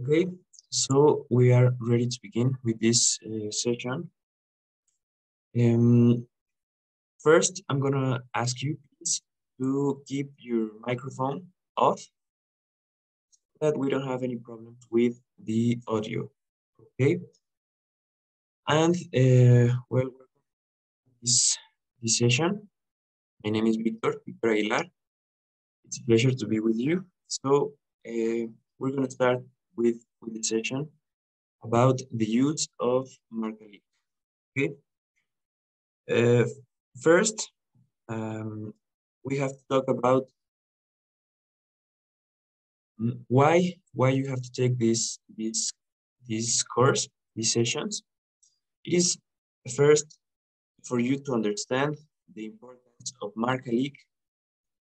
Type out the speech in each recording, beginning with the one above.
Okay, so we are ready to begin with this session. Um, First, I'm gonna ask you please to keep your microphone off so that we don't have any problems with the audio. Okay, and well, welcome to this session. My name is Victor Aguilar. It's a pleasure to be with you. So we're gonna start with the session about the use of Markali. Okay. Uh, First, we have to talk about why you have to take this course, these sessions. It is first for you to understand the importance of Markalik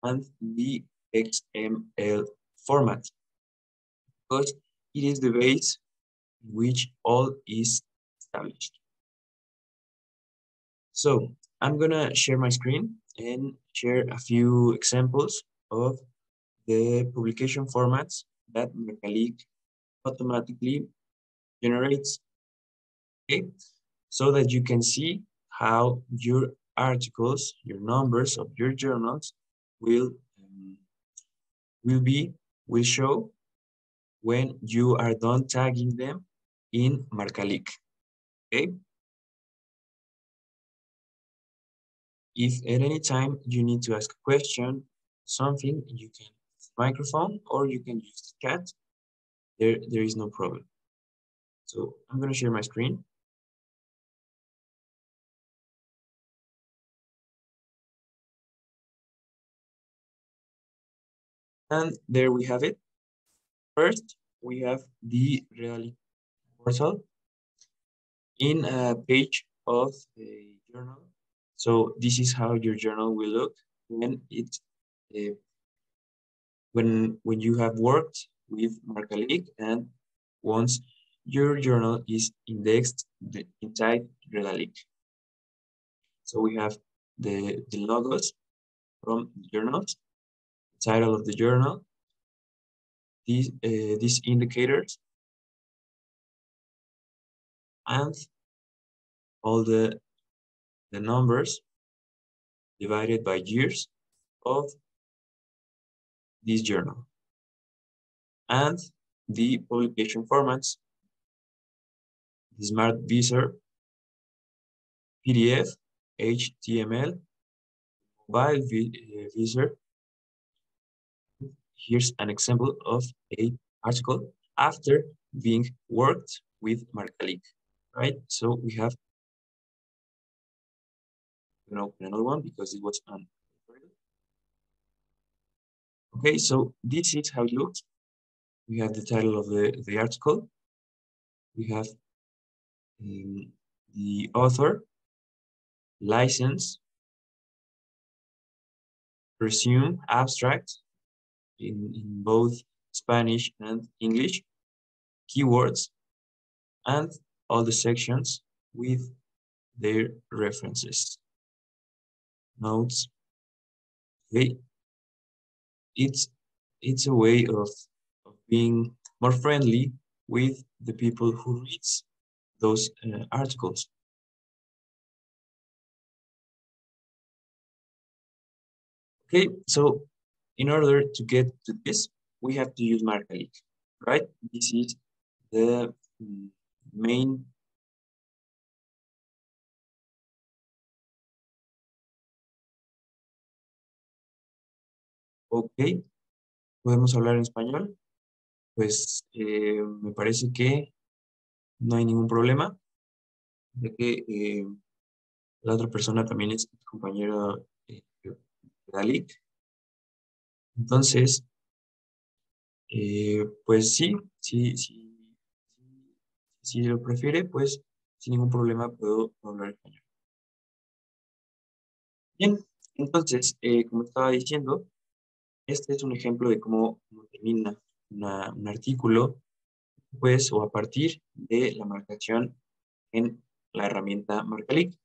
and the XML format, because it is the base in which all is established. So I'm gonna share my screen and share a few examples of the publication formats that Mercallic automatically generates, okay? So that you can see how your articles, your numbers of your journals will will be will show when you are done tagging them in Marcalic, okay? If at any time you need to ask a question, something, you can use the microphone or you can use the chat. There is no problem. So I'm gonna share my screen. And there we have it. First, we have the Reality portal in a page of a journal. So this is how your journal will look when it's uh, when you have worked with Marcalic, and once your journal is indexed inside Redalic. So we have the logos from the journals, title of the journal, these indicators, and all the numbers divided by years of this journal, and the publication formats, the Smart Visor, PDF, HTML, mobile visor. Here's an example of a article after being worked with Marcalic, right? So we have, you know, another one because it was on. Okay, so this is how it looks. We have the title of the article. We have the author, license, resume, abstract in both Spanish and English, keywords, and all the sections with their references, notes. Okay, it's a way of being more friendly with the people who reads those articles. Okay, so in order to get to this, we have to use Marcalic, right? This is the main. Ok, podemos hablar en español. Pues me parece que no hay ningún problema, ya que la otra persona también es compañero de Dalic. Entonces, pues si lo prefiere, pues sin ningún problema puedo hablar español. Bien, entonces, como estaba diciendo, este es un ejemplo de cómo termina un artículo, pues, o a partir de la marcación en la herramienta Marcalic.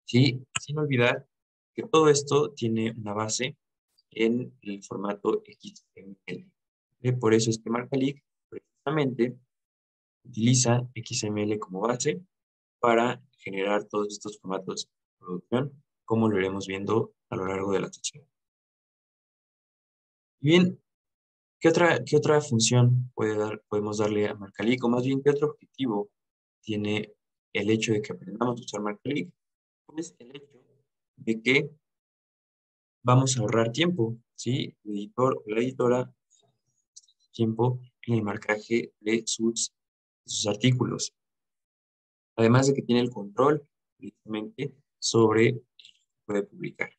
Sí, sin olvidar que todo esto tiene una base en el formato XML. Por eso es que Marcalic justamente utiliza XML como base para generar todos estos formatos de producción, como lo iremos viendo a lo largo de la sesión. Bien, ¿qué otra función podemos darle a Marcalic? O más bien, ¿qué otro objetivo tiene el hecho de que aprendamos a usar Marcalic? Pues el hecho de que vamos a ahorrar tiempo, ¿sí? El editor o la editora tiempo en el marcaje de sus artículos. Además de que tiene el control, precisamente, sobre el que puede publicar.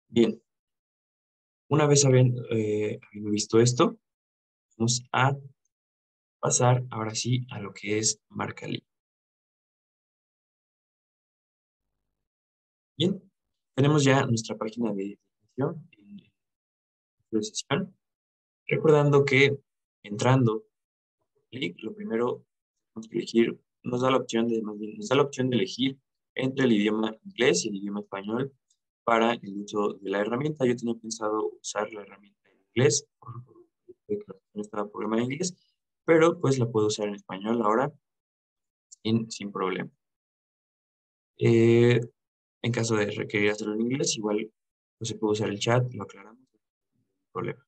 Bien, una vez habiendo visto esto, vamos a pasar ahora sí a lo que es Marcalic. Bien, tenemos ya nuestra página de definición en sesión. Recordando que entrando lo primero tenemos que elegir, nos da la opción de elegir entre el idioma inglés y el idioma español para el uso de la herramienta. Yo tenía pensado usar la herramienta en inglés, porque la sesión estaba programada en inglés, pero pues la puedo usar en español ahora sin problema. En caso de requerir hacerlo en inglés, igual pues, se puede usar el chat, lo aclaramos, no hay problema.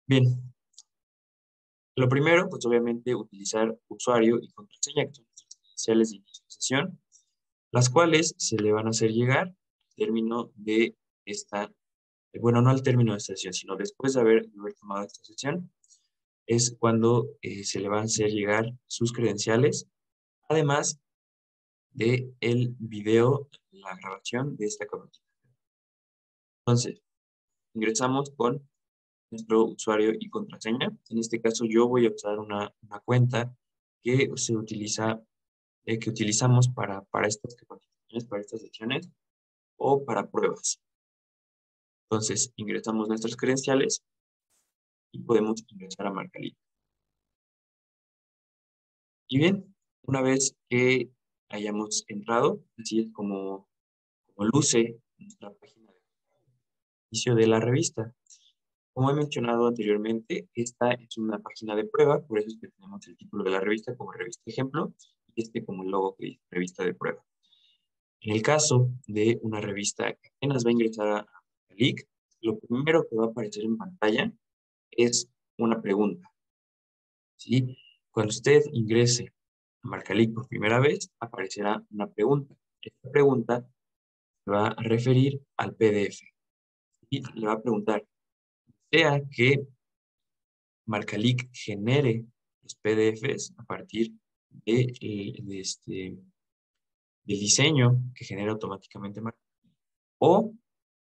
Bien, lo primero, pues obviamente utilizar usuario y contraseña, que son nuestras credenciales de inicio de sesión, las cuales se le van a hacer llegar al término de esta, bueno, no al término de esta sesión, sino después de haber tomado esta sesión, es cuando se le van a hacer llegar sus credenciales, además de el video, la grabación de esta capacitación. Entonces, ingresamos con nuestro usuario y contraseña. En este caso, yo voy a usar una cuenta que se utiliza, que utilizamos para estas capacitaciones, para estas sesiones o para pruebas. Entonces, ingresamos nuestras credenciales y podemos ingresar a Marcalic. Y bien, una vez que hayamos entrado, así es como luce nuestra página de inicio de la revista. Como he mencionado anteriormente, esta es una página de prueba, por eso es que tenemos el título de la revista como revista ejemplo y este como el logo que dice revista de prueba. En el caso de una revista que apenas va a ingresar a Marcalic, lo primero que va a aparecer en pantalla es una pregunta, ¿sí? Cuando usted ingrese a Marcalic por primera vez, aparecerá una pregunta. Esta pregunta se va a referir al PDF y le va a preguntar, ¿desea que Marcalic genere los PDFs a partir del diseño que genera automáticamente Marcalic? ¿O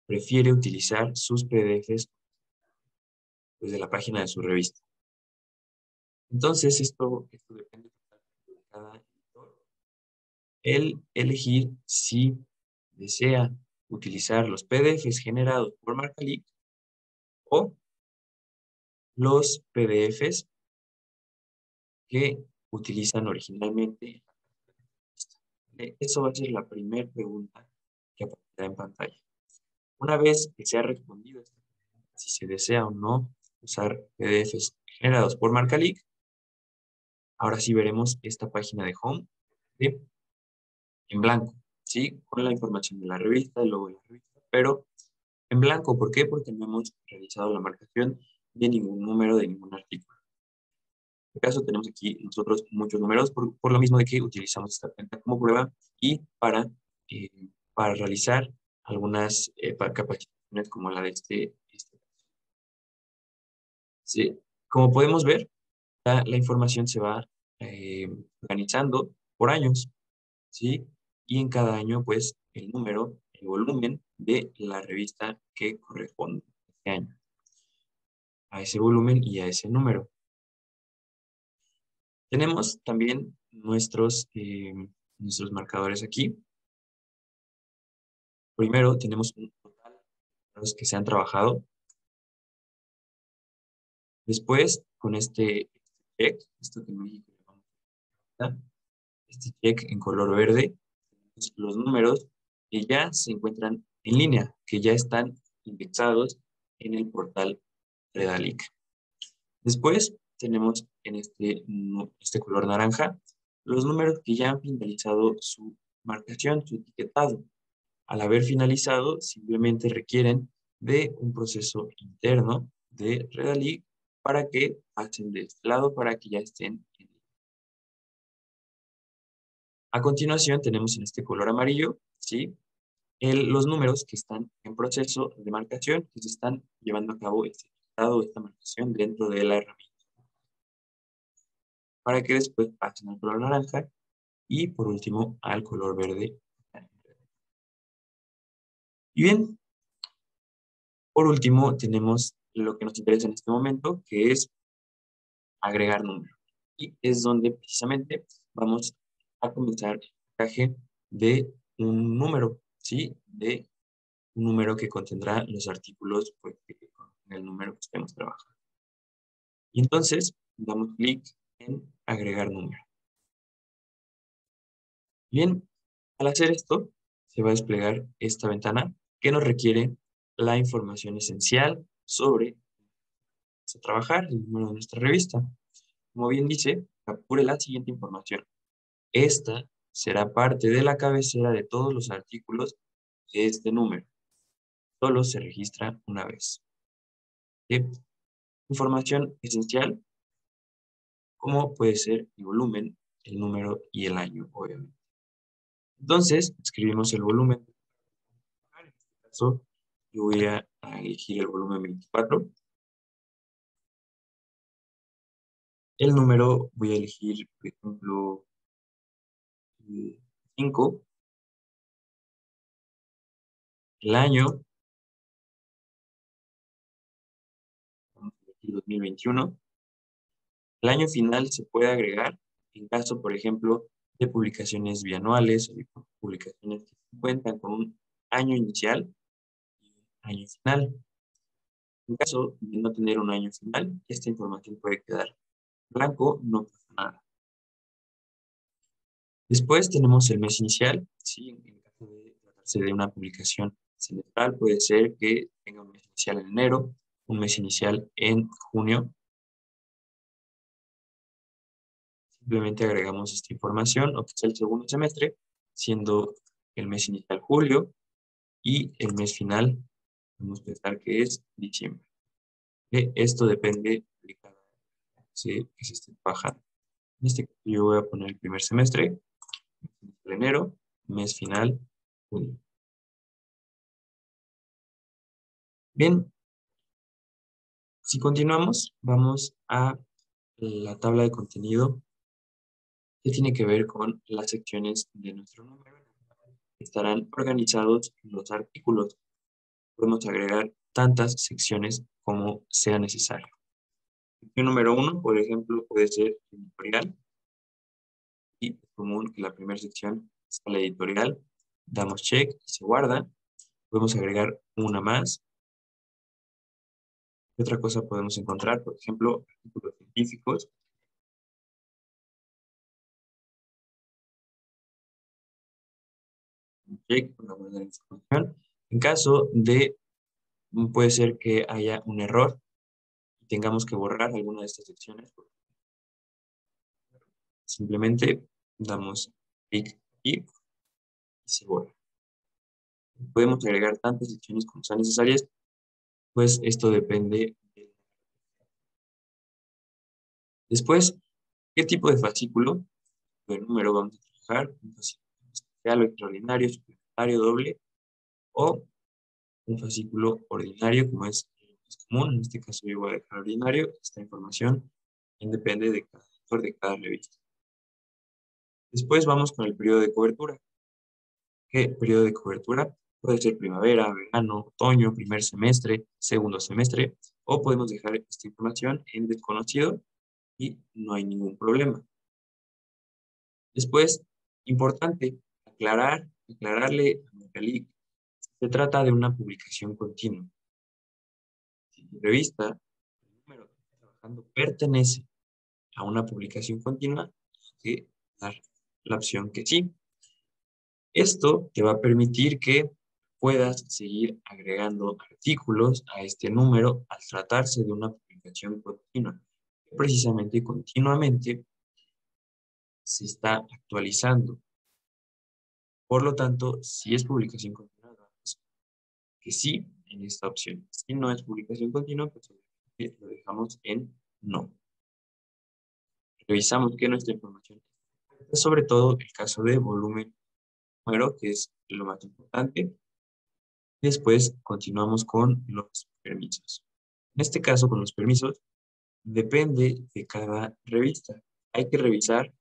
prefiere utilizar sus PDFs desde la página de su revista? Entonces, esto depende de cada editor. El elegir si desea utilizar los PDFs generados por Marcalic o los PDFs que utilizan originalmente. Eso va a ser la primera pregunta que aparecerá en pantalla. Una vez que se ha respondido esta pregunta, si se desea o no usar PDFs generados por Marcalic, ahora sí veremos esta página de Home, ¿sí?, en blanco, ¿sí? Con la información de la revista, el logo de la revista, pero en blanco. ¿Por qué? Porque no hemos realizado la marcación de ningún número de ningún artículo. En este caso tenemos aquí nosotros muchos números por lo mismo de que utilizamos esta cuenta como prueba y eh, para realizar algunas capacitaciones como la de este. Sí. Como podemos ver, la información se va organizando por años, ¿sí? Y en cada año, pues, el número, el volumen de la revista que corresponde a este año, a ese volumen y a ese número. Tenemos también nuestros marcadores aquí. Primero tenemos un total de los que se han trabajado. Después, con este check, esto que en México llamamos este check en color verde, tenemos los números que ya se encuentran en línea, que ya están indexados en el portal Redalic. Después tenemos en este color naranja los números que ya han finalizado su marcación, su etiquetado. Al haber finalizado, simplemente requieren de un proceso interno de Redalyc para que pasen de este lado, para que ya estén en. A continuación tenemos en este color amarillo, ¿sí? Los números que están en proceso de marcación, que se están llevando a cabo este etiquetado, esta marcación dentro de la herramienta, para que después pasen al color naranja y por último al color verde. Y bien, por último tenemos lo que nos interesa en este momento, que es agregar número. Y es donde precisamente vamos a comenzar el montaje de un número, ¿sí? De un número que contendrá los artículos pues, con el número que estemos trabajando. Y entonces damos clic en agregar número. Bien, al hacer esto, se va a desplegar esta ventana que nos requiere la información esencial sobre trabajar, el número de nuestra revista. Como bien dice, capture la siguiente información. Esta será parte de la cabecera de todos los artículos de este número. Solo se registra una vez. ¿Sí? Información esencial, como puede ser el volumen, el número y el año, obviamente. Entonces, escribimos el volumen. En este caso, yo voy a elegir el volumen 24. El número voy a elegir, por ejemplo, 5. El año, vamos a elegir 2021. El año final se puede agregar en caso, por ejemplo, de publicaciones bianuales o de publicaciones que cuentan con un año inicial y un año final. En caso de no tener un año final, esta información puede quedar blanco, no pasa nada. Después tenemos el mes inicial. Sí, en caso de tratarse de una publicación semestral, puede ser que tenga un mes inicial en enero, un mes inicial en junio. Simplemente agregamos esta información, o que es el segundo semestre, siendo el mes inicial julio y el mes final, podemos pensar que es diciembre. Esto depende de cada que se esté trabajando. En este caso yo voy a poner el primer semestre, enero, mes final, junio. Bien, si continuamos, vamos a la tabla de contenido que tiene que ver con las secciones de nuestro número. Estarán organizados los artículos. Podemos agregar tantas secciones como sea necesario. Sección número 1, por ejemplo, puede ser editorial. Y es común que la primera sección sea la editorial. Damos check y se guarda. Podemos agregar una más. ¿Qué otra cosa podemos encontrar? Por ejemplo, artículos científicos. Check para guardar información. En caso de, puede ser que haya un error y tengamos que borrar alguna de estas secciones. Simplemente damos clic aquí y se borra. Podemos agregar tantas secciones como sean necesarias, pues esto depende. Después, ¿qué tipo de fascículo? El número vamos a trabajar, un fascículo especial o extraordinario, suplementario, doble, o un fascículo ordinario, como es común. En este caso yo voy a dejar ordinario. Esta información depende de cada autor, de cada revista. Después vamos con el periodo de cobertura. ¿Qué periodo de cobertura? Puede ser primavera, verano, otoño, primer semestre, segundo semestre, o podemos dejar esta información en desconocido y no hay ningún problema. Después, importante, aclararle a Redalyc, se trata de una publicación continua. Si tu revista, el número que está trabajando, pertenece a una publicación continua, hay que dar la opción que sí. Esto te va a permitir que puedas seguir agregando artículos a este número al tratarse de una publicación continua. precisamente continuamente se está actualizando. Por lo tanto, si es publicación continua, damos que sí en esta opción. Si no es publicación continua, pues lo dejamos en no. Revisamos que nuestra información es sobre todo el caso de volumen, número, que es lo más importante. Después continuamos con los permisos. En este caso, con los permisos, depende de cada revista. Hay que revisar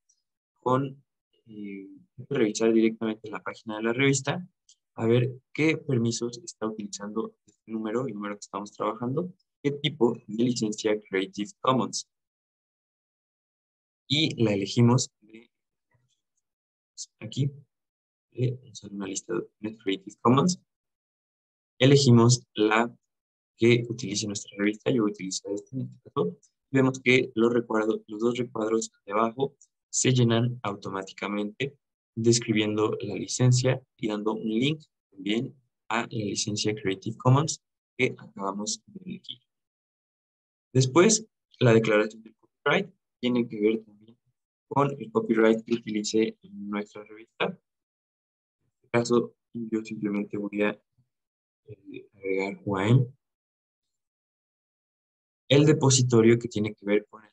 hay que revisar directamente la página de la revista a ver qué permisos está utilizando este número, el número que estamos trabajando, qué tipo de licencia Creative Commons. Y la elegimos aquí, vamos a una lista de Creative Commons. Elegimos la que utilice nuestra revista. Yo voy a utilizar este en este caso. Vemos que los dos recuadros de abajo se llenan automáticamente describiendo la licencia y dando un link también a la licencia Creative Commons que acabamos de elegir. Después, la declaración de copyright tiene que ver también con el copyright que utilice en nuestra revista. En este caso, yo simplemente voy a agregar UAM. El depositorio que tiene que ver con el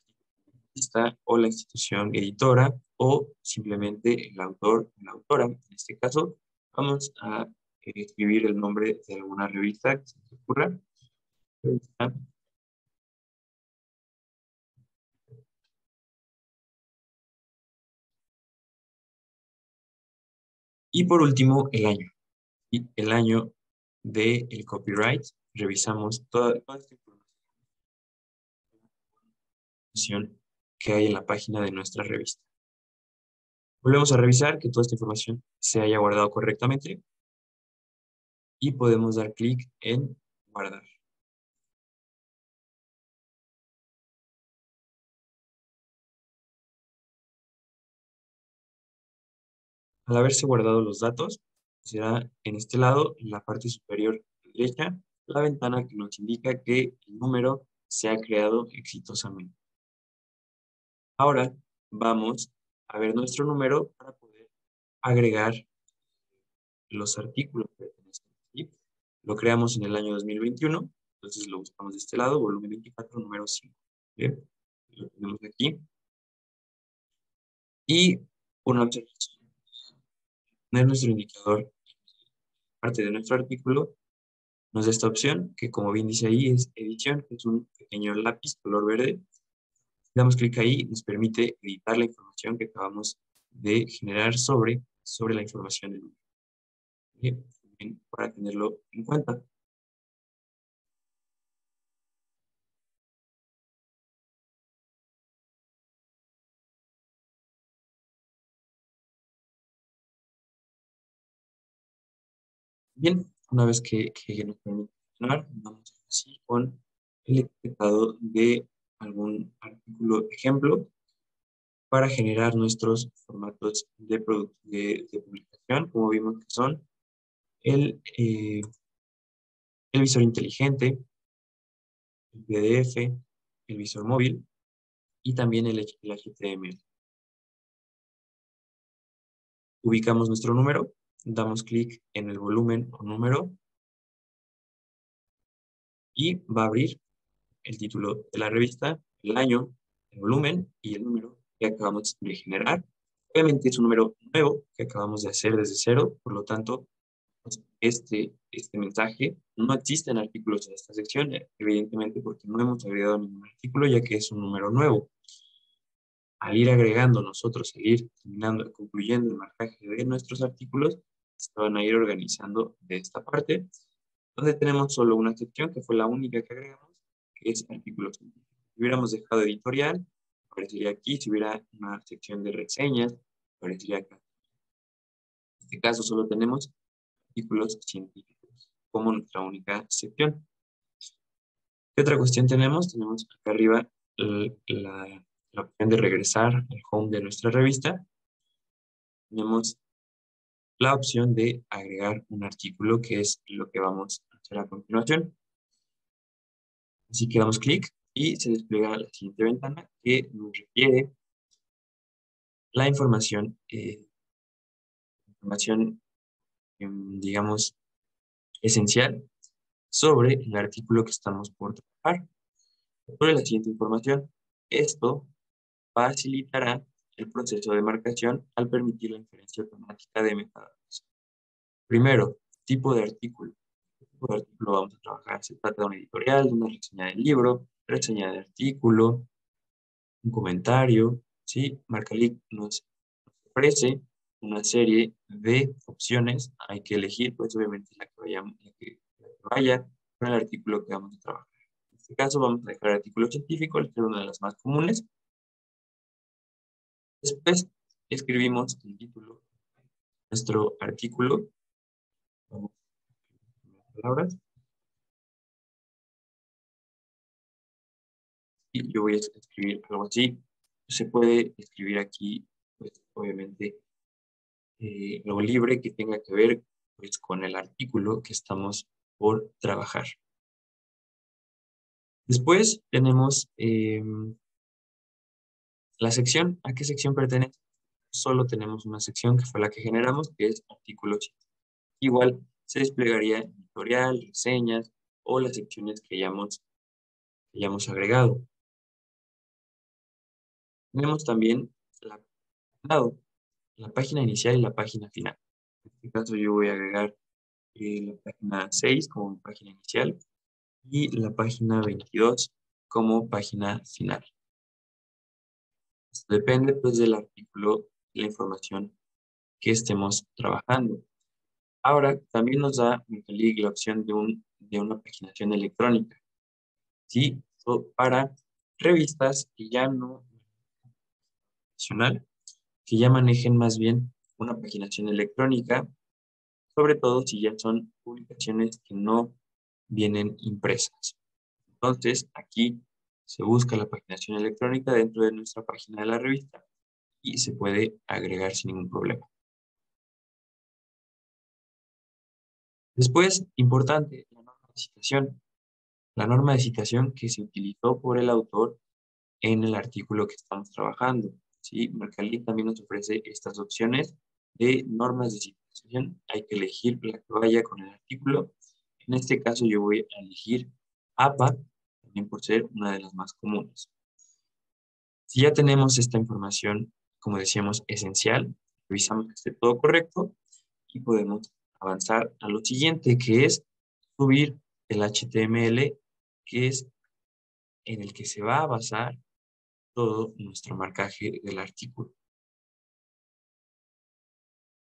artista o la institución editora o simplemente el autor o la autora. En este caso, vamos a escribir el nombre de alguna revista que se te ocurra. Y por último, el año. Y el año del copyright. Revisamos toda esta información que hay en la página de nuestra revista. Volvemos a revisar que toda esta información se haya guardado correctamente y podemos dar clic en guardar. Al haberse guardado los datos, será en este lado, en la parte superior derecha, la ventana que nos indica que el número se ha creado exitosamente. Ahora vamos a ver nuestro número para poder agregar los artículos que pertenecen aquí. Lo creamos en el año 2021, entonces lo buscamos de este lado, volumen 24, número 5. Bien, lo tenemos aquí. Y una observación, tener nuestro indicador, parte de nuestro artículo, nos da esta opción, que como bien dice ahí, es edición, que es un pequeño lápiz color verde. Si damos clic ahí, nos permite editar la información que acabamos de generar sobre la información del número. Bien, para tenerlo en cuenta. Bien, una vez que nos permite funcionar, vamos así con el etiquetado de algún artículo ejemplo para generar nuestros formatos de publicación, como vimos que son el visor inteligente, el PDF, el visor móvil y también el HTML. Ubicamos nuestro número, damos clic en el volumen o número y va a abrir el título de la revista, el año, el volumen y el número que acabamos de generar. Obviamente es un número nuevo que acabamos de hacer desde cero, por lo tanto, pues, este mensaje no existe en artículos en esta sección, evidentemente porque no hemos agregado ningún artículo ya que es un número nuevo. Al ir agregando nosotros, seguir terminando, concluyendo el marcaje de nuestros artículos, se van a ir organizando de esta parte, donde tenemos solo una sección que fue la única que agregamos, que es artículos. Si hubiéramos dejado editorial, aparecería aquí. Si hubiera una sección de reseñas, aparecería acá. En este caso solo tenemos artículos científicos como nuestra única sección. ¿Qué otra cuestión tenemos? Tenemos acá arriba la opción de regresar al home de nuestra revista. Tenemos la opción de agregar un artículo, que es lo que vamos a hacer a continuación. Así que damos clic y se despliega la siguiente ventana que nos refiere la información digamos, esencial sobre el artículo que estamos por trabajar. Sobre la siguiente información, esto facilitará el proceso de marcación al permitir la inferencia automática de metadatos. Primero, tipo de artículo. ¿Qué tipo de artículo vamos a trabajar? Se trata de un editorial, de una reseña del libro, reseña de artículo, un comentario, ¿sí? Marcalic nos ofrece una serie de opciones. Hay que elegir, pues obviamente la que vaya con el artículo que vamos a trabajar. En este caso vamos a dejar el artículo científico, el que es una de las más comunes. Después escribimos el título de nuestro artículo. Vamos a escribir las palabras. Y yo voy a escribir algo así. Se puede escribir aquí, pues obviamente, algo libre que tenga que ver pues, con el artículo que estamos por trabajar. Después tenemos la sección. ¿A qué sección pertenece? Solo tenemos una sección que fue la que generamos, que es artículos. Igual se desplegaría editorial, reseñas o las secciones que hayamos agregado. Tenemos también la página inicial y la página final. En este caso yo voy a agregar la página 6 como página inicial y la página 22 como página final. Esto depende pues del artículo y la información que estemos trabajando. Ahora también nos da Microleague la opción de una paginación electrónica, ¿sí? Para revistas que ya no tradicional, que ya manejen más bien una paginación electrónica, sobre todo si ya son publicaciones que no vienen impresas. Entonces, aquí se busca la paginación electrónica dentro de nuestra página de la revista y se puede agregar sin ningún problema. Después, importante, la norma de citación. La norma de citación que se utilizó por el autor en el artículo que estamos trabajando. ¿Sí? Mercalli también nos ofrece estas opciones de normas de citación. Hay que elegir la que vaya con el artículo. En este caso yo voy a elegir APA, también por ser una de las más comunes. Si ya tenemos esta información, como decíamos, esencial, revisamos que esté todo correcto y podemos avanzar a lo siguiente, que es subir el HTML, que es en el que se va a basar todo nuestro marcaje del artículo.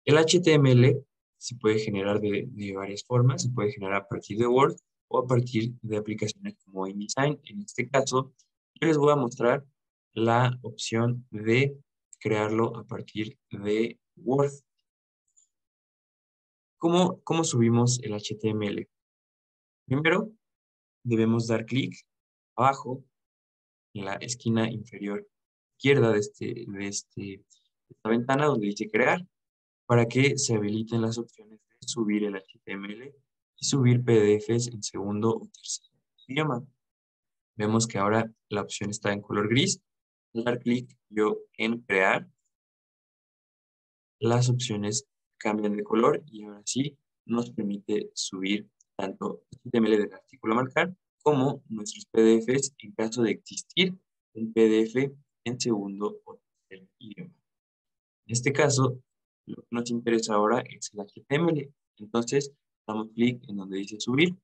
El HTML se puede generar de varias formas, se puede generar a partir de Word o a partir de aplicaciones como InDesign. En este caso, yo les voy a mostrar la opción de crearlo a partir de Word. ¿Cómo subimos el HTML? Primero, debemos dar clic abajo en la esquina inferior izquierda de esta ventana donde dice crear, para que se habiliten las opciones de subir el HTML y subir PDFs en segundo o tercer idioma. Vemos que ahora la opción está en color gris. Al dar clic yo en crear, las opciones cambian de color y ahora sí nos permite subir tanto el HTML del artículo a marcar como nuestros PDFs en caso de existir un PDF en segundo o tercer idioma. En este caso, lo que nos interesa ahora es el HTML. Entonces, damos clic en donde dice subir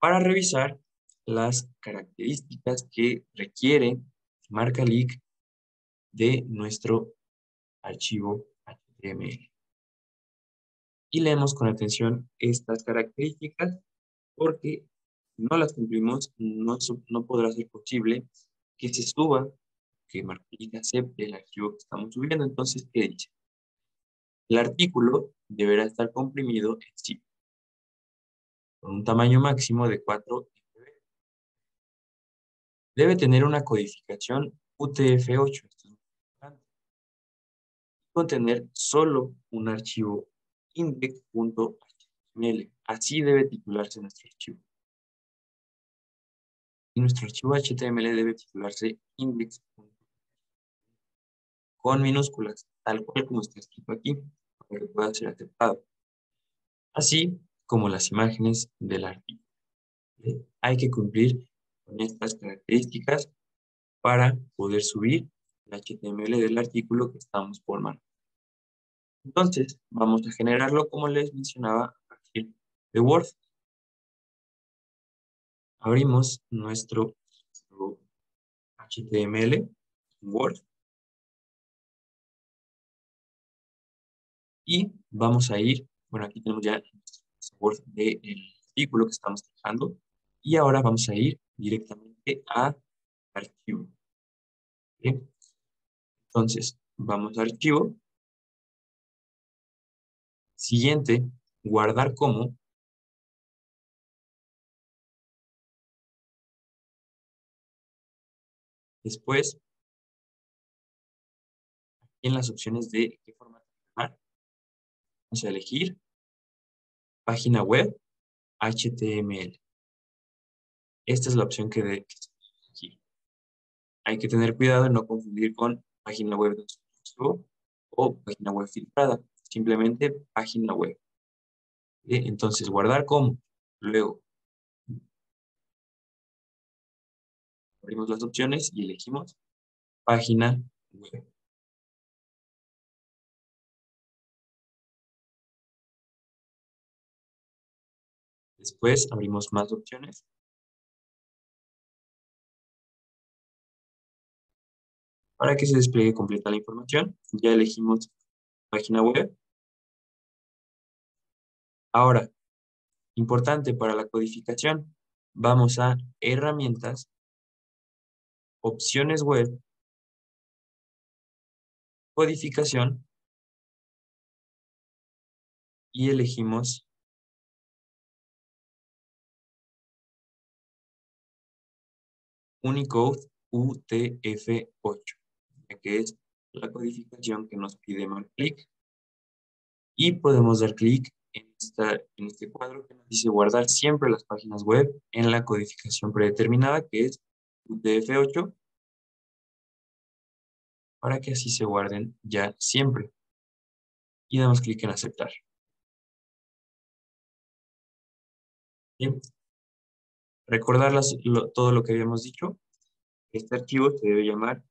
para revisar las características que requiere Marcalic de nuestro archivo HTML. Y leemos con atención estas características porque si no las cumplimos, no podrá ser posible que se suba, que Marcalic acepte el archivo que estamos subiendo. Entonces, ¿qué dice? El artículo deberá estar comprimido en zip, con un tamaño máximo de 4 MB. Debe tener una codificación UTF-8, esto es muy importante, contener solo un archivo index.html. Así debe titularse nuestro archivo. y nuestro archivo HTML debe titularse index con minúsculas, tal cual como está escrito aquí, para que pueda ser aceptado, así como las imágenes del artículo. Hay que cumplir con estas características para poder subir el HTML del artículo que estamos formando. Entonces, vamos a generarlo como les mencionaba a partir de Word. Abrimos nuestro HTML en Word y vamos a ir, bueno, aquí tenemos ya el Word del artículo que estamos trabajando y ahora vamos a ir directamente a archivo. ¿Bien? Entonces, vamos a archivo. Siguiente, guardar como. Después, en las opciones de qué formato guardar, vamos a elegir página web HTML. Esta es la opción que aquí. Hay que tener cuidado en no confundir con página web de usuario o página web filtrada. Simplemente página web. Entonces, guardar como. Luego, abrimos las opciones y elegimos página web. Después, abrimos más opciones. Para que se despliegue completa la información, ya elegimos página web. Ahora, importante para la codificación, vamos a herramientas, opciones web, codificación y elegimos Unicode UTF-8, que es la codificación que nos pide dar clic. Y podemos dar clic en este cuadro que nos dice guardar siempre las páginas web en la codificación predeterminada, que es UTF-8, para que así se guarden ya siempre. Y damos clic en aceptar. Bien. Recordar todo lo que habíamos dicho. Este archivo se debe llamar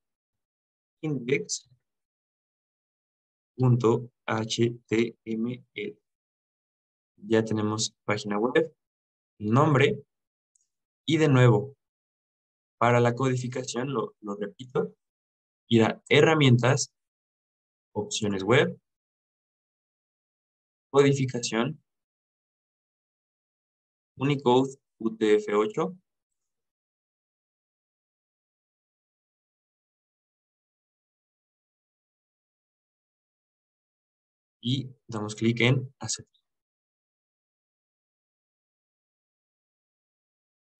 index.html. Ya tenemos página web, nombre y de nuevo, para la codificación, lo repito, ir a herramientas, opciones web, codificación, Unicode UTF-8 y damos clic en aceptar.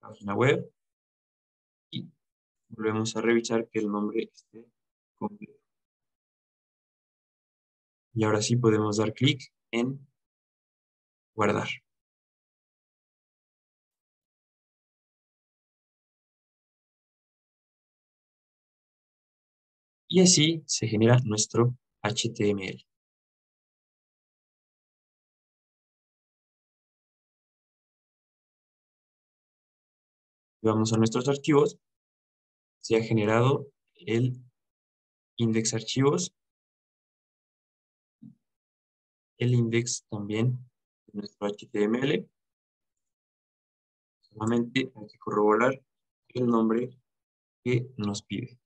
Página web y volvemos a revisar que el nombre esté completo. Y ahora sí podemos dar clic en guardar. Y así se genera nuestro HTML. Vamos a nuestros archivos. Se ha generado el index archivos, el index también de nuestro HTML. Solamente hay que corroborar el nombre que nos pide.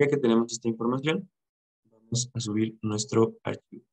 Ya que tenemos esta información, vamos a subir nuestro archivo.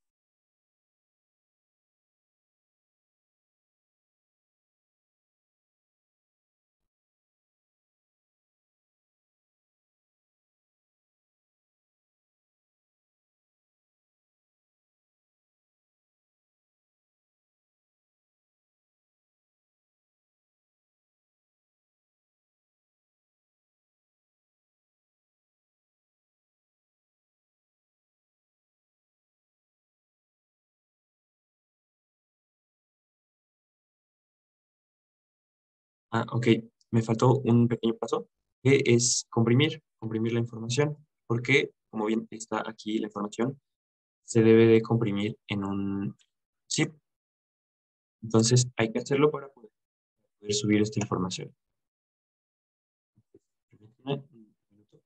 Ok, me faltó un pequeño paso, que es comprimir la información, porque como bien está aquí la información, se debe de comprimir en un zip. Entonces hay que hacerlo para poder subir esta información. Permíteme un minuto.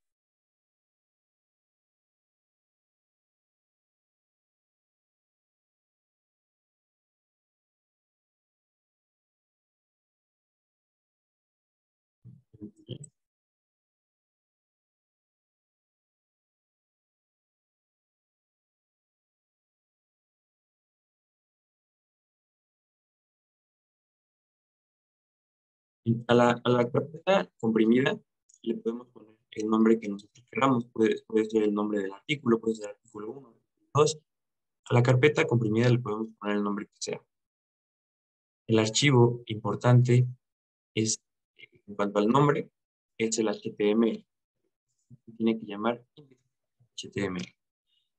A la carpeta comprimida le podemos poner el nombre que nosotros queramos. Puede ser el nombre del artículo, puede ser artículo 1, artículo 2. A la carpeta comprimida le podemos poner el nombre que sea. El archivo importante es, en cuanto al nombre, es el HTML. Tiene que llamar HTML.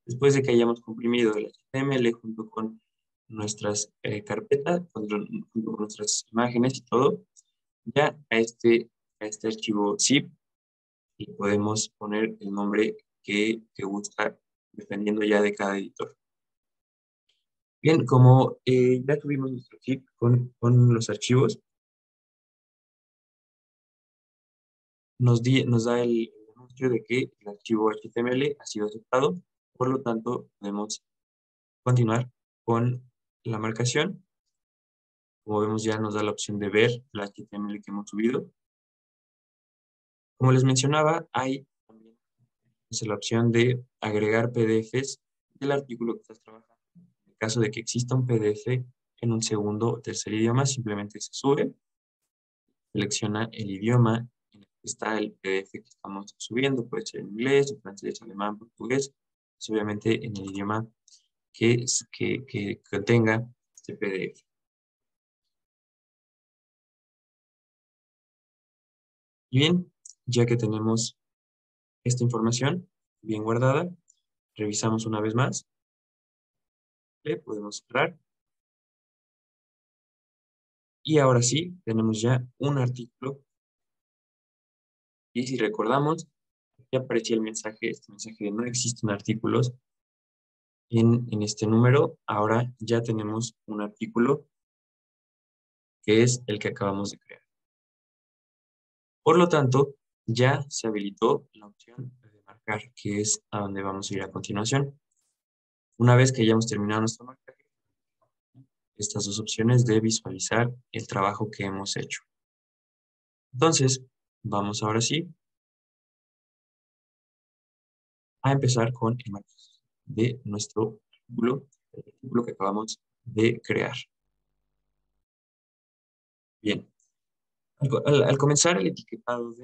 Después de que hayamos comprimido el HTML junto con nuestras carpetas, junto con nuestras imágenes y todo, ya a este archivo zip le podemos poner el nombre que gusta, dependiendo ya de cada editor. Bien, como ya tuvimos nuestro zip con los archivos, nos da el anuncio de que el archivo HTML ha sido aceptado, por lo tanto podemos continuar con la marcación. Como vemos ya nos da la opción de ver el HTML que hemos subido. Como les mencionaba, hay también la opción de agregar PDFs del artículo que estás trabajando. En caso de que exista un PDF en un segundo o tercer idioma, simplemente se sube, selecciona el idioma en el que está el PDF que estamos subiendo, puede ser en inglés, francés, alemán, portugués, pues obviamente en el idioma que contenga este PDF. Y bien, ya que tenemos esta información bien guardada, revisamos una vez más, le podemos cerrar y ahora sí tenemos ya un artículo. Y si recordamos, aquí aparecía el mensaje, este mensaje de no existen artículos en este número. Ahora ya tenemos un artículo que es el que acabamos de crear. Por lo tanto, ya se habilitó la opción de marcar, que es a donde vamos a ir a continuación. Una vez que hayamos terminado nuestro marcaje, estas dos opciones de visualizar el trabajo que hemos hecho. Entonces, vamos ahora sí a empezar con el marcaje de nuestro artículo, el artículo que acabamos de crear. Bien, al comenzar el etiquetado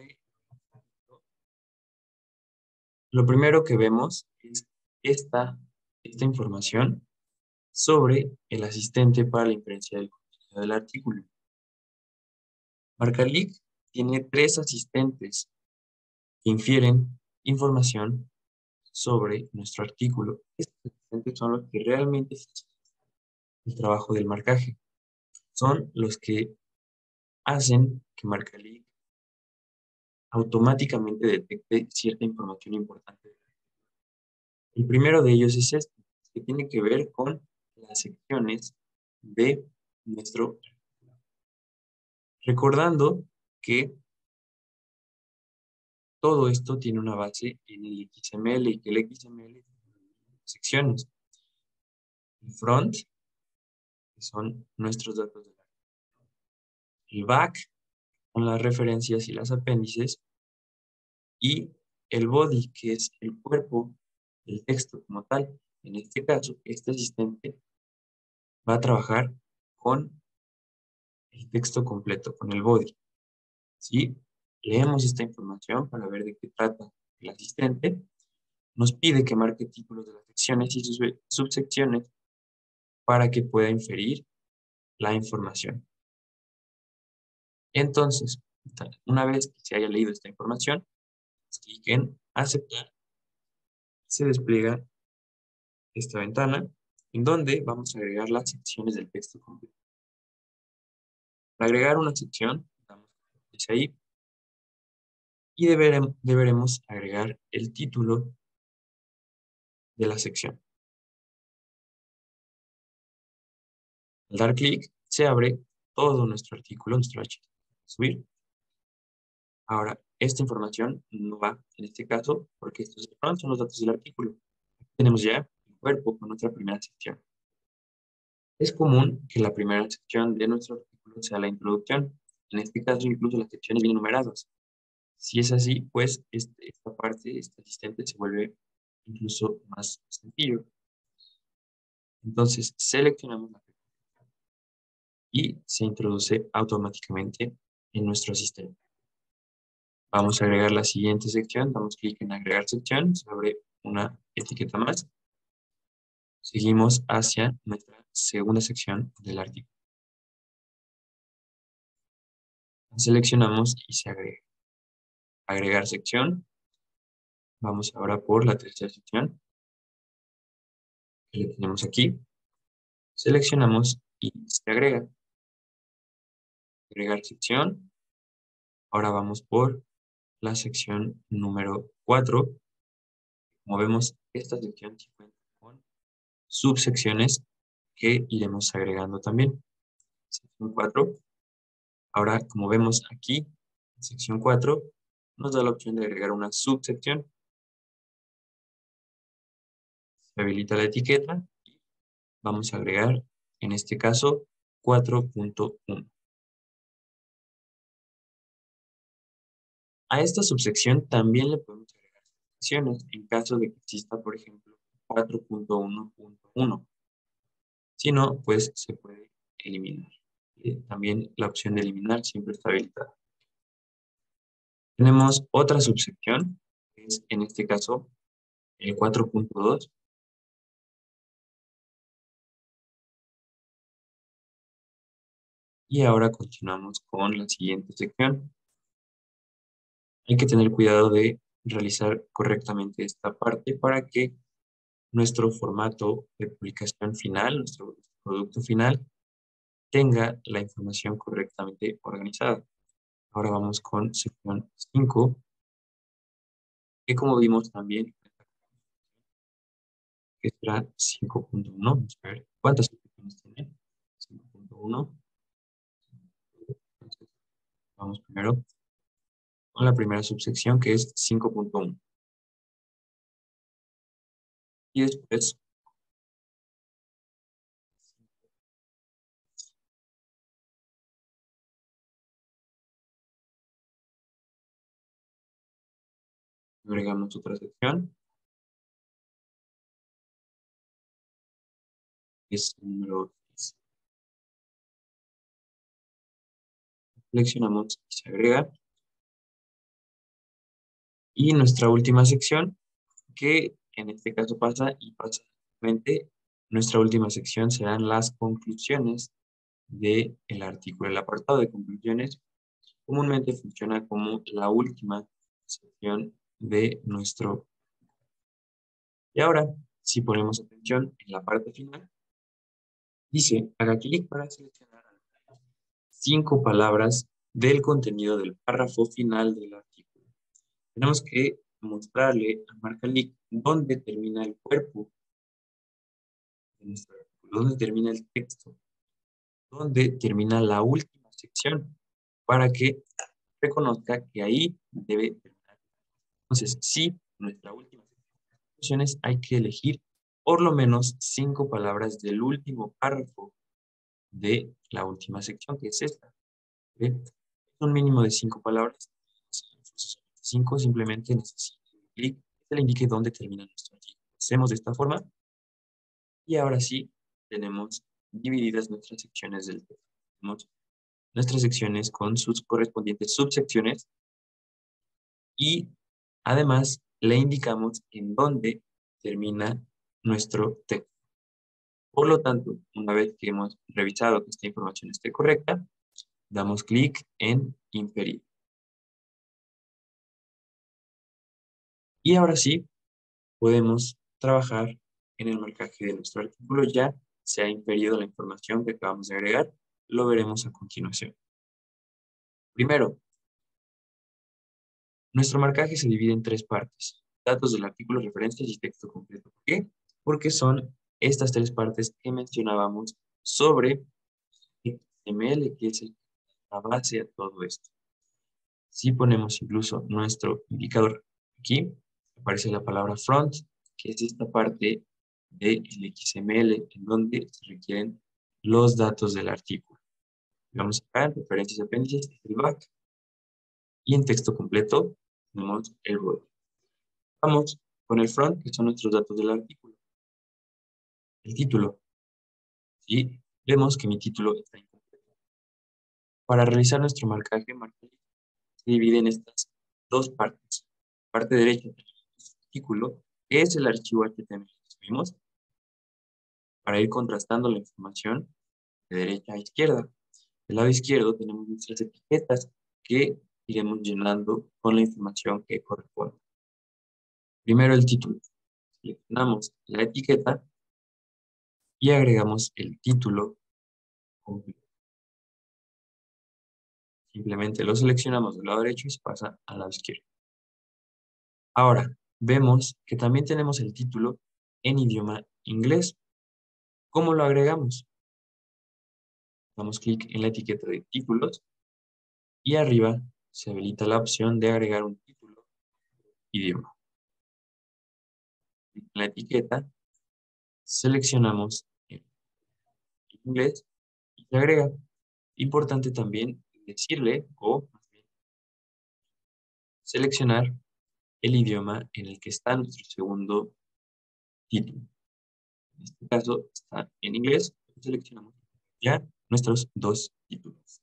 lo primero que vemos es esta información sobre el asistente para la inferencia del contenido del artículo. Marcalic tiene 3 asistentes que infieren información sobre nuestro artículo. Estos asistentes son los que realmente facilitan el trabajo del marcaje. Son los que hacen que Marcalic automáticamente detecte cierta información importante. El primero de ellos es este, que tiene que ver con las secciones de nuestro artículo. Recordando que todo esto tiene una base en el XML y que el XML tiene secciones. El front, que son nuestros datos de la. El back, con las referencias y las apéndices. Y el body, que es el cuerpo del texto como tal. En este caso, este asistente va a trabajar con el texto completo, con el body. ¿Sí? Leemos esta información para ver de qué trata el asistente. Nos pide que marque títulos de las secciones y sus subsecciones para que pueda inferir la información. Entonces, una vez que se haya leído esta información, clic en aceptar. Se despliega esta ventana en donde vamos a agregar las secciones del texto completo. Para agregar una sección, damos aparece ahí. Y deberemos agregar el título de la sección. Al dar clic, se abre todo nuestro artículo, nuestro archivo. Subir. Ahora, esta información no va en este caso porque estos son los datos del artículo. Tenemos ya el cuerpo con nuestra primera sección. Es común que la primera sección de nuestro artículo sea la introducción. En este caso, incluso las secciones vienen numeradas. Si es así, pues esta parte, este asistente se vuelve incluso más sencillo. Entonces, seleccionamos la sección y se introduce automáticamente en nuestro asistente. Vamos a agregar la siguiente sección, damos clic en agregar sección, se abre una etiqueta más. Seguimos hacia nuestra segunda sección del artículo. Seleccionamos y se agrega. Agregar sección. Vamos ahora por la tercera sección que le tenemos aquí. Seleccionamos y se agrega. Agregar sección. Ahora vamos por la sección número 4. Como vemos, esta sección se cuenta con subsecciones que iremos agregando también. Sección 4. Ahora, como vemos aquí, en sección 4, nos da la opción de agregar una subsección. Se habilita la etiqueta y vamos a agregar, en este caso, 4.1. A esta subsección también le podemos agregar secciones en caso de que exista, por ejemplo, 4.1.1. Si no, pues se puede eliminar. También la opción de eliminar siempre está habilitada. Tenemos otra subsección, que es en este caso el 4.2. Y ahora continuamos con la siguiente sección. Hay que tener cuidado de realizar correctamente esta parte para que nuestro formato de publicación final, nuestro producto final, tenga la información correctamente organizada. Ahora vamos con sección 5, que como vimos también, que será 5.1. Vamos a ver cuántas secciones tiene. 5.1. Entonces, vamos primero con la primera subsección, que es 5.1. Y después agregamos otra sección, que es el número 6. Seleccionamos y se agrega. Y nuestra última sección, que en este caso pasa nuevamente, nuestra última sección serán las conclusiones del artículo. El apartado de conclusiones comúnmente funciona como la última sección de nuestro. Y ahora, si ponemos atención en la parte final, dice, haga clic para seleccionar 5 palabras del contenido del párrafo final del artículo. Tenemos que mostrarle a Marcalic dónde termina el cuerpo de nuestro artículo, dónde termina el texto, dónde termina la última sección, para que reconozca que ahí debe terminar. Entonces, si nuestra última sección hay que elegir por lo menos 5 palabras del último párrafo de la última sección, que es esta. ¿Sí? Un mínimo de 5 palabras. 5 simplemente necesito un clic que le indique dónde termina nuestro artículo. Hacemos de esta forma y ahora sí tenemos divididas nuestras secciones del texto. Tenemos nuestras secciones con sus correspondientes subsecciones y además le indicamos en dónde termina nuestro texto. Por lo tanto, una vez que hemos revisado que esta información esté correcta, damos clic en inferir. Y ahora sí, podemos trabajar en el marcaje de nuestro artículo. Ya se ha inferido la información que acabamos de agregar. Lo veremos a continuación. Primero, Nuestro marcaje se divide en tres partes: datos del artículo, referencias y texto completo. ¿Por qué? Porque son estas tres partes que mencionábamos sobre XML, que es la base a todo esto. Si ponemos incluso nuestro indicador aquí, aparece la palabra front, que es esta parte del XML en donde se requieren los datos del artículo. Vamos acá en referencias y apéndices, el back, y en texto completo tenemos el body. Vamos con el front, que son nuestros datos del artículo. El título. ¿Sí? Vemos que mi título está incompleto. Para realizar nuestro marcaje se divide en estas dos partes. Parte derecha tenemos el artículo, que es el archivo HTML que subimos, para ir contrastando la información de derecha a izquierda. Del lado izquierdo tenemos nuestras etiquetas que iremos llenando con la información que corresponde. Primero el título. Seleccionamos la etiqueta y agregamos el título completo. Simplemente lo seleccionamos del lado derecho y se pasa al lado izquierdo. Ahora, vemos que también tenemos el título en idioma inglés. ¿Cómo lo agregamos? Damos clic en la etiqueta de títulos y arriba se habilita la opción de agregar un título idioma. En la etiqueta seleccionamos el inglés y se agrega. Importante también decirle o seleccionar el idioma en el que está nuestro segundo título. En este caso está en inglés. Seleccionamos ya nuestros dos títulos.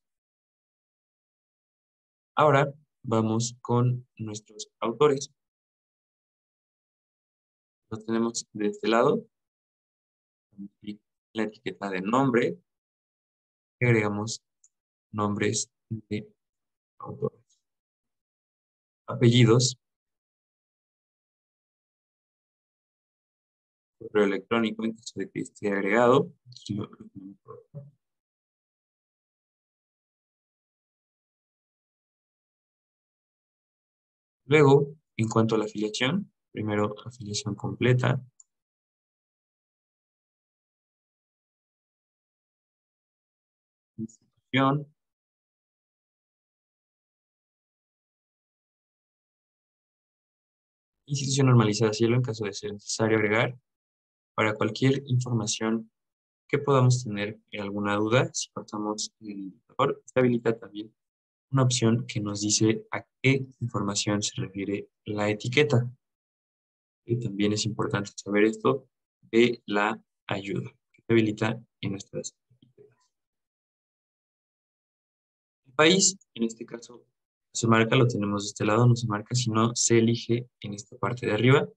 Ahora vamos con nuestros autores. Los tenemos de este lado. Y la etiqueta de nombre. Agregamos nombres de autores. Apellidos. Correo electrónico en caso de que esté agregado. Luego, en cuanto a la afiliación, primero afiliación completa. Institución. Institución normalizada cielo en caso de ser necesario agregar para cualquier información que podamos tener alguna duda. Si pasamos el indicador, se habilita también una opción que nos dice a qué información se refiere la etiqueta. Y también es importante saber esto de la ayuda que se habilita en nuestras etiquetas. El país, en este caso, se marca, lo tenemos de este lado, no se marca, sino se elige en esta parte de arriba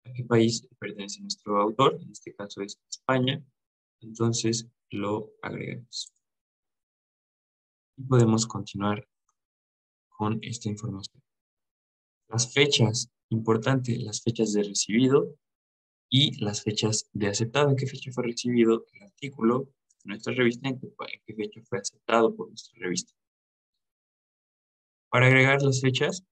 a qué país pertenece nuestro autor, en este caso es España, entonces lo agregamos. Y podemos continuar con esta información. Las fechas, importante, las fechas de recibido y las fechas de aceptado. ¿En qué fecha fue recibido el artículo de nuestra revista? ¿En qué fecha fue aceptado por nuestra revista? Para agregar las fechas,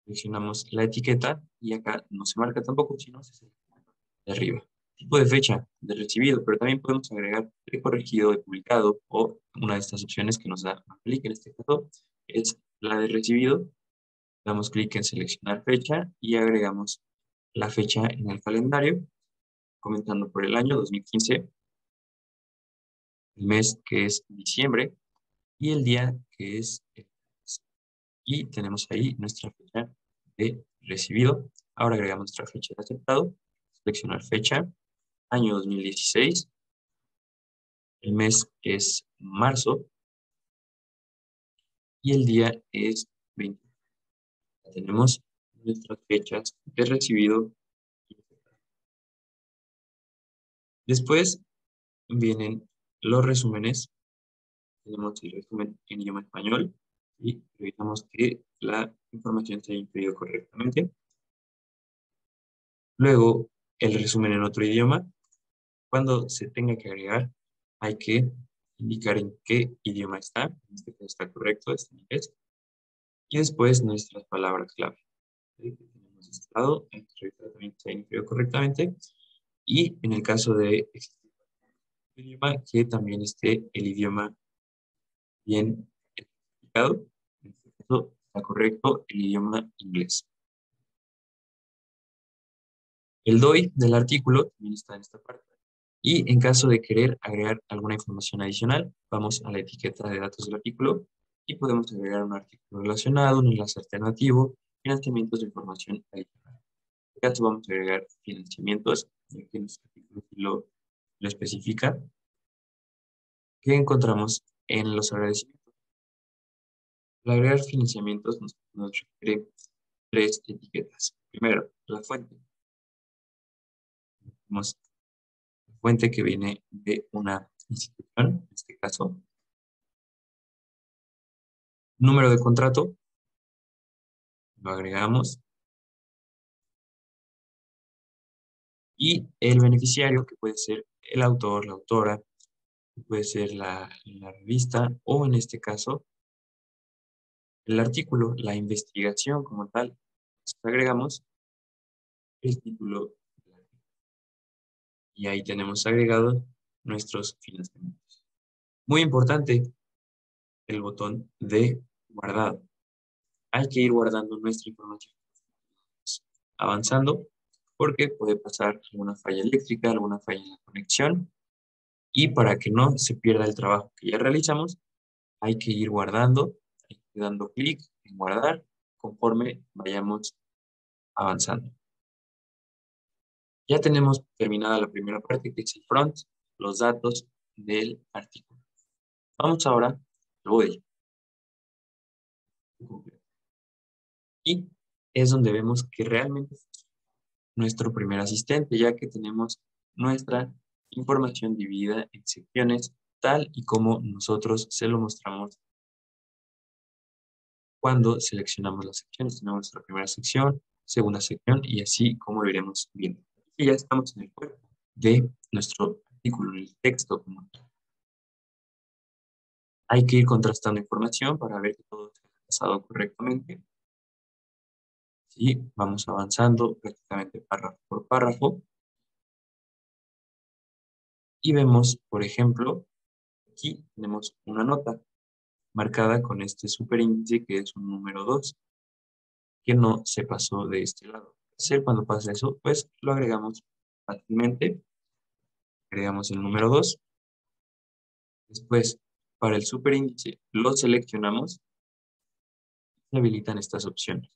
seleccionamos la etiqueta y acá no se marca tampoco, sino se selecciona de arriba. Tipo de fecha de recibido, pero también podemos agregar de corregido, de publicado o una de estas opciones que nos da clic, en este caso es la de recibido. Damos clic en seleccionar fecha y agregamos la fecha en el calendario, comenzando por el año 2015, el mes que es diciembre y el día que es el lunes. Y tenemos ahí nuestra fecha de recibido. Ahora agregamos nuestra fecha de aceptado, seleccionar fecha, año 2016, el mes es marzo y el día es 20. Tenemos nuestras fechas de recibido. Después vienen los resúmenes. Tenemos el resumen en idioma español y revisamos que la información se ha incluido correctamente. Luego, el resumen en otro idioma. Cuando se tenga que agregar, hay que indicar en qué idioma está, en este caso está correcto, está en inglés, y después nuestras palabras clave. ¿Sí? Que tenemos de este lado, hay que revisar también que se haya incluido correctamente, y en el caso de existir un idioma, que también esté el idioma bien especificado, en este caso está correcto el idioma inglés. El DOI del artículo también está en esta parte. Y en caso de querer agregar alguna información adicional, vamos a la etiqueta de datos del artículo y podemos agregar un artículo relacionado, un enlace alternativo, financiamientos de información adicional. En este caso vamos a agregar financiamientos, ya que nuestro artículo sí lo especifica, que encontramos en los agradecimientos. Al agregar financiamientos nos requiere tres etiquetas. Primero, la fuente. Tenemos la fuente que viene de una institución, en este caso. Número de contrato, lo agregamos. Y el beneficiario, que puede ser el autor, la autora, que puede ser la revista, o en este caso, el artículo, la investigación como tal. Agregamos el título y ahí tenemos agregado nuestros financiamientos. Muy importante, el botón de guardado. Hay que ir guardando nuestra información avanzando porque puede pasar alguna falla eléctrica, alguna falla en la conexión, y para que no se pierda el trabajo que ya realizamos, hay que ir guardando, hay que ir dando clic en guardar conforme vayamos avanzando. Ya tenemos terminada la primera parte, que es el front, los datos del artículo. Vamos ahora al body. Y es donde vemos que realmente es nuestro primer asistente, ya que tenemos nuestra información dividida en secciones, tal y como nosotros se lo mostramos cuando seleccionamos las secciones. Tenemos nuestra primera sección, segunda sección, y así como lo iremos viendo. Y ya estamos en el cuerpo de nuestro artículo, en el texto como tal. Hay que ir contrastando información para ver que todo se ha pasado correctamente. Sí, vamos avanzando prácticamente párrafo por párrafo. Y vemos, por ejemplo, aquí tenemos una nota marcada con este superíndice que es un número 2, que no se pasó de este lado. Cuando pasa eso, pues lo agregamos fácilmente. Agregamos el número 2. Después, para el superíndice, lo seleccionamos y habilitan estas opciones.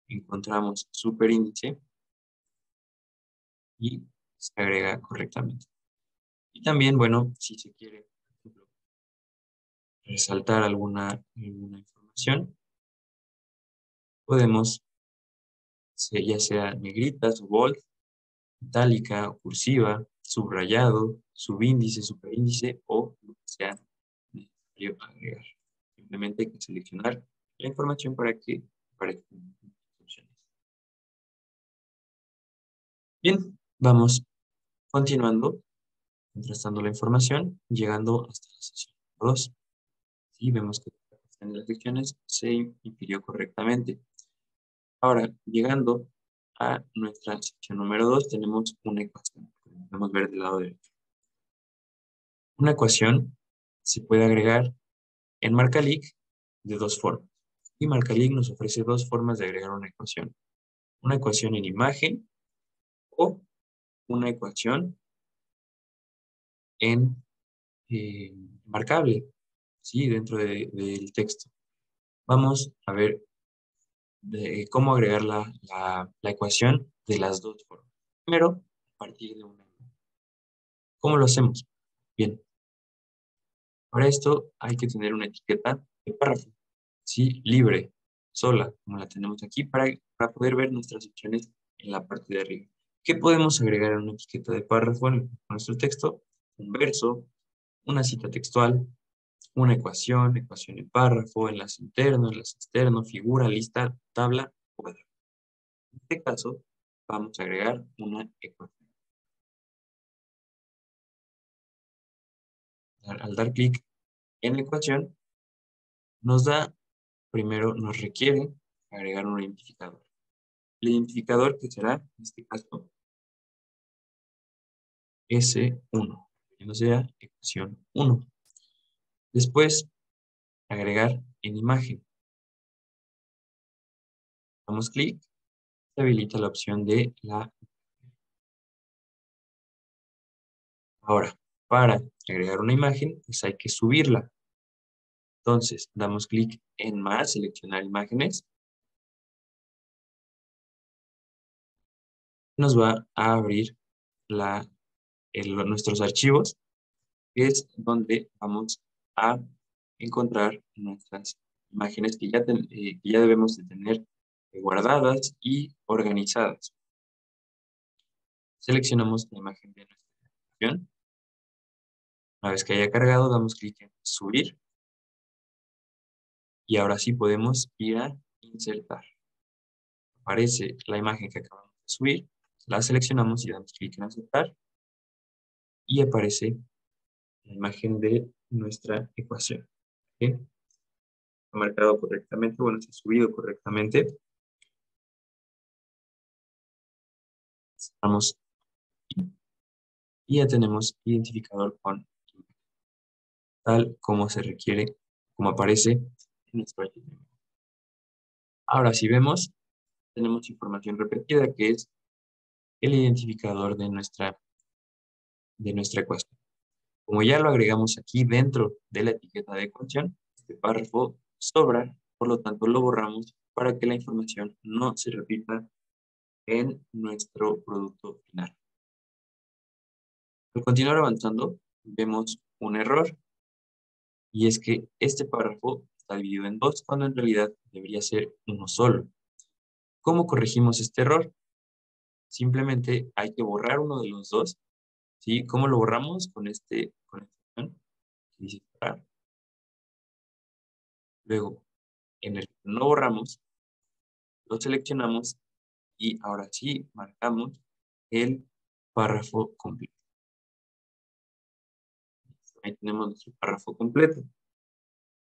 Encontramos superíndice y se agrega correctamente. Y también, bueno, si se quiere, por ejemplo, resaltar alguna información, podemos, ya sea negrita, su bold, itálica o cursiva, subrayado, subíndice, superíndice o lo que sea necesario agregar. Simplemente hay que seleccionar la información para que aparezcan las opciones. Bien, vamos continuando, contrastando la información, llegando hasta la sección 2. Sí, vemos que en las secciones se infirió correctamente. Ahora, llegando a nuestra sección número 2, tenemos una ecuación, como podemos ver del lado derecho. Una ecuación se puede agregar en Marcalic de dos formas. Y Marcalic nos ofrece dos formas de agregar una ecuación. Una ecuación en imagen o una ecuación en marcable, ¿sí? Dentro del texto. Vamos a ver cómo agregar la ecuación de las dos formas. Primero, a partir de una. ¿Cómo lo hacemos? Bien, para esto hay que tener una etiqueta de párrafo, ¿sí? Libre, sola, como la tenemos aquí, para poder ver nuestras opciones en la parte de arriba. ¿Qué podemos agregar en una etiqueta de párrafo en nuestro texto? Un verso, una cita textual, una ecuación, ecuación en párrafo, enlace interno, enlace externo, figura, lista, tabla, cuadro. En este caso, vamos a agregar una ecuación. al dar clic en la ecuación, primero nos requiere agregar un identificador. El identificador que será, en este caso, S1, o sea, ecuación 1. Después, agregar en imagen. Damos clic, se habilita la opción de la. Ahora, para agregar una imagen, pues hay que subirla. Entonces, damos clic en más, seleccionar imágenes. Nos va a abrir nuestros archivos, que es donde vamos a encontrar nuestras imágenes que ya debemos de tener guardadas y organizadas. Seleccionamos la imagen de nuestra aplicación. Una vez que haya cargado, damos clic en subir. Y ahora sí podemos ir a insertar. Aparece la imagen que acabamos de subir, la seleccionamos y damos clic en aceptar. Y aparece la imagen de nuestra ecuación. ¿Sí? Ha marcado correctamente, bueno, se ha subido correctamente. Vamos y ya tenemos identificador con tal como se requiere, como aparece en nuestro HTML. Ahora, si vemos, tenemos información repetida que es el identificador de nuestra ecuación. Como ya lo agregamos aquí dentro de la etiqueta de ecuación, este párrafo sobra, por lo tanto lo borramos para que la información no se repita en nuestro producto final. Al continuar avanzando, vemos un error, y es que este párrafo está dividido en dos, cuando en realidad debería ser uno solo. ¿Cómo corregimos este error? Simplemente hay que borrar uno de los dos, ¿sí? ¿Cómo lo borramos? Con esta opción, que dice borrar. Luego, en el que no borramos, lo seleccionamos y ahora sí marcamos el párrafo completo. Ahí tenemos nuestro párrafo completo.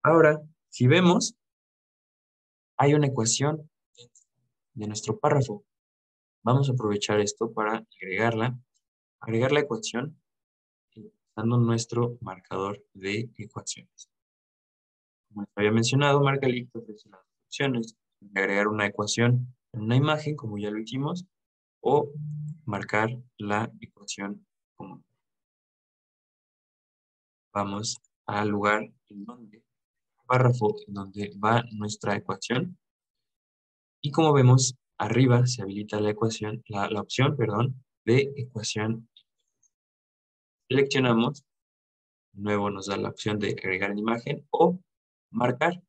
Ahora, si vemos, hay una ecuación de nuestro párrafo. Vamos a aprovechar esto para agregar la ecuación usando nuestro marcador de ecuaciones. Como les había mencionado, Margalix ofrece las opciones de agregar una ecuación en una imagen, como ya lo hicimos, o marcar la ecuación común. Vamos al lugar párrafo en donde va nuestra ecuación. Y como vemos, arriba se habilita la opción, de ecuación. Seleccionamos, de nuevo nos da la opción de agregar en imagen o marcar.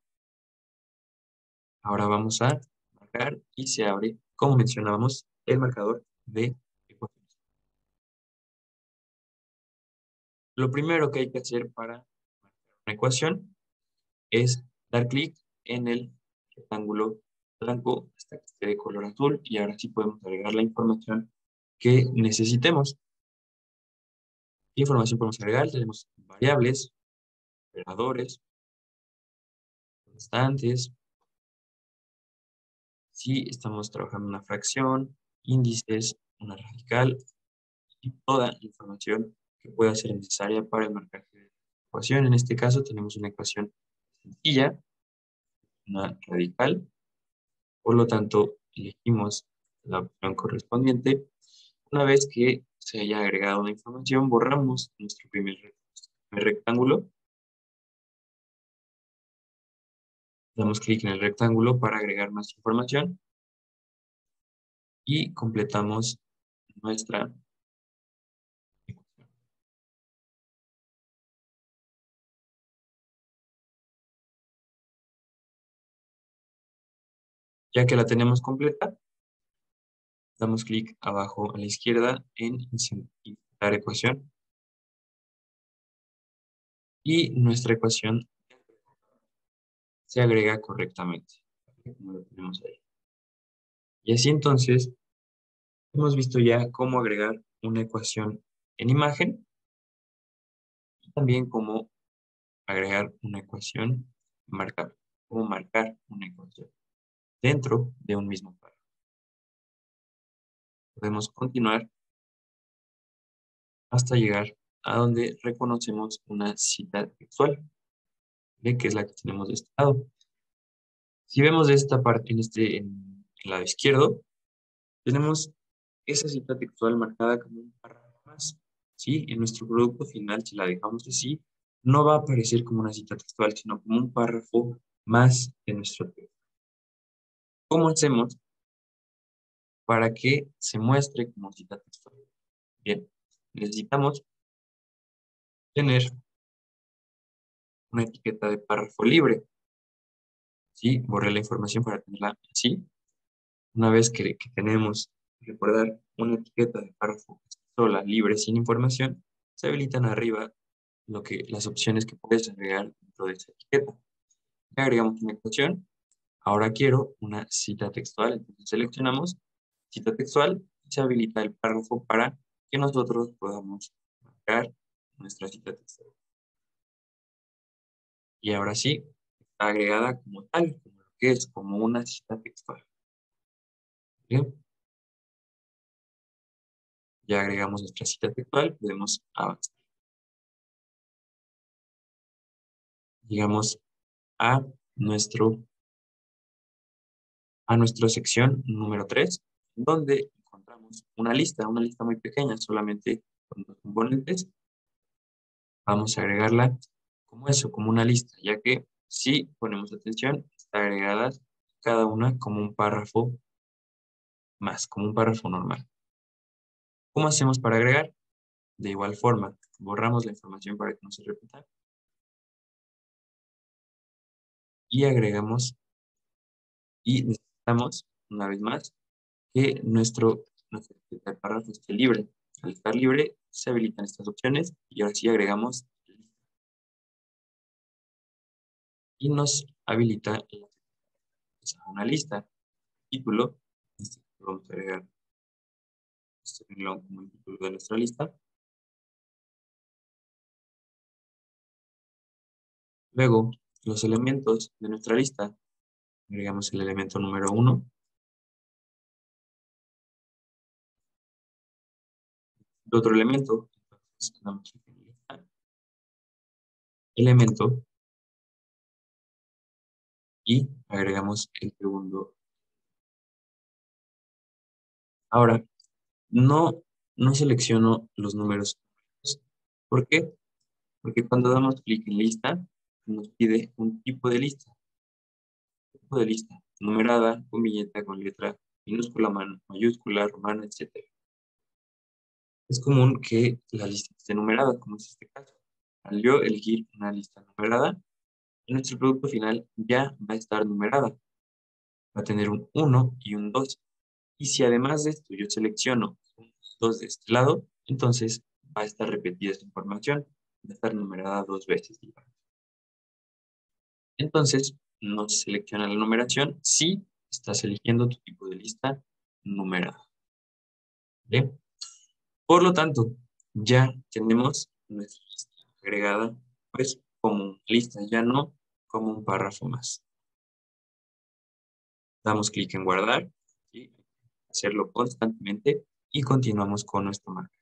Ahora vamos a marcar y se abre, como mencionábamos, el marcador de ecuaciones. Lo primero que hay que hacer para marcar una ecuación es dar clic en el rectángulo blanco hasta que esté de color azul y ahora sí podemos agregar la información que necesitemos. ¿Qué información podemos agregar? Tenemos variables, operadores, constantes, si estamos trabajando una fracción, índices, una radical y toda la información que pueda ser necesaria para el marcaje de la ecuación. En este caso tenemos una ecuación sencilla, una radical, por lo tanto elegimos la opción correspondiente. Una vez que se haya agregado la información, borramos nuestro primer rectángulo. Damos clic en el rectángulo para agregar más información y completamos nuestra ecuación. Ya que la tenemos completa, damos clic abajo a la izquierda en insertar ecuación y nuestra ecuación se agrega correctamente, como lo tenemos ahí. Y así entonces hemos visto ya cómo agregar una ecuación en imagen también cómo agregar una ecuación marcable, cómo marcar una ecuación dentro de un mismo párrafo. Podemos continuar hasta llegar a donde reconocemos una cita textual, ¿ve? Que es la que tenemos de este lado. Si vemos de esta parte, en el lado izquierdo, tenemos esa cita textual marcada como un párrafo más. ¿Sí? En nuestro producto final, si la dejamos así, no va a aparecer como una cita textual, sino como un párrafo más de nuestro texto. ¿Cómo hacemos para que se muestre como cita textual? Bien, necesitamos tener una etiqueta de párrafo libre. ¿Sí? Borré la información para tenerla así. Una vez que tenemos, recordar, una etiqueta de párrafo sola, libre, sin información, se habilitan arriba las opciones que puedes agregar dentro de esa etiqueta. Ya agregamos una ecuación. Ahora quiero una cita textual. Entonces seleccionamos cita textual y se habilita el párrafo para que nosotros podamos marcar nuestra cita textual. Y ahora sí, está agregada como tal, como lo que es, como una cita textual. Bien. Ya agregamos nuestra cita textual, podemos avanzar. Llegamos a, nuestro, a nuestra sección número 3, donde encontramos una lista muy pequeña, solamente con 2 componentes. Vamos a agregarla como eso, como una lista, ya que si ponemos atención, está agregada cada una como un párrafo más, como un párrafo normal. ¿Cómo hacemos para agregar? De igual forma, borramos la información para que no se repita y agregamos y necesitamos, una vez más, que nuestro párrafo esté libre. Al estar libre, se habilitan estas opciones y ahora sí agregamos y nos habilita una lista. Título, vamos a agregar este renglón como el título de nuestra lista. Luego, los elementos de nuestra lista, agregamos el elemento número 1. Otro elemento, entonces, damos en lista, elemento, y agregamos el segundo. Ahora, no selecciono los números. ¿Por qué? Porque cuando damos clic en lista, nos pide un tipo de lista. Tipo de lista, numerada, con viñeta, con letra minúscula, mayúscula, romana, etc. Es común que la lista esté numerada, como es este caso. Al yo elegir una lista numerada, nuestro producto final ya va a estar numerada. Va a tener un 1 y un 2. Y si además de esto yo selecciono un 2 de este lado, entonces va a estar repetida esta información, va a estar numerada 2 veces. Entonces, no se selecciona la numeración si estás eligiendo tu tipo de lista numerada. ¿Bien? Por lo tanto, ya tenemos nuestra lista agregada, pues, como una lista, ya no como un párrafo más. Damos clic en guardar, ¿sí? Hacerlo constantemente y continuamos con nuestra marca.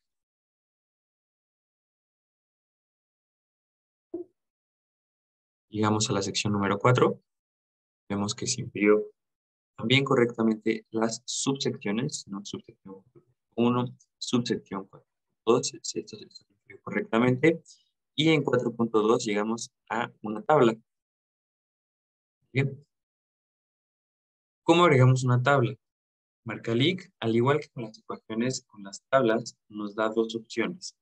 Llegamos a la sección número 4. Vemos que se imprimió también correctamente las subsecciones, ¿no? Subsección 1, subsección 4.2, esto se imprimió correctamente. Y en 4.2 llegamos a una tabla. Bien. ¿Cómo agregamos una tabla? Marcalic, al igual que con las ecuaciones, con las tablas, nos da 2 opciones.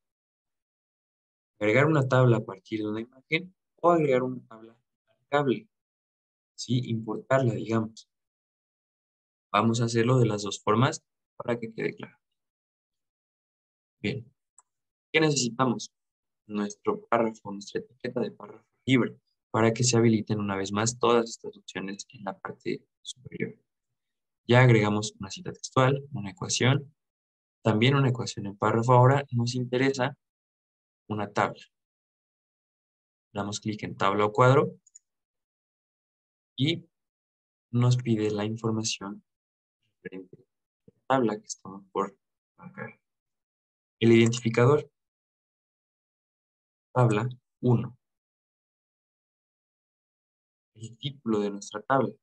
Agregar una tabla a partir de una imagen o agregar una tabla marcable. ¿Sí? Importarla, digamos. Vamos a hacerlo de las 2 formas para que quede claro. Bien. ¿Qué necesitamos? Nuestro párrafo, nuestra etiqueta de párrafo libre, para que se habiliten una vez más todas estas opciones en la parte superior. Ya agregamos una cita textual, una ecuación, también una ecuación en párrafo. Ahora nos interesa una tabla. Damos clic en tabla o cuadro y nos pide la información referente a la tabla que estamos por marcar. El identificador, tabla 1. El título de nuestra tabla.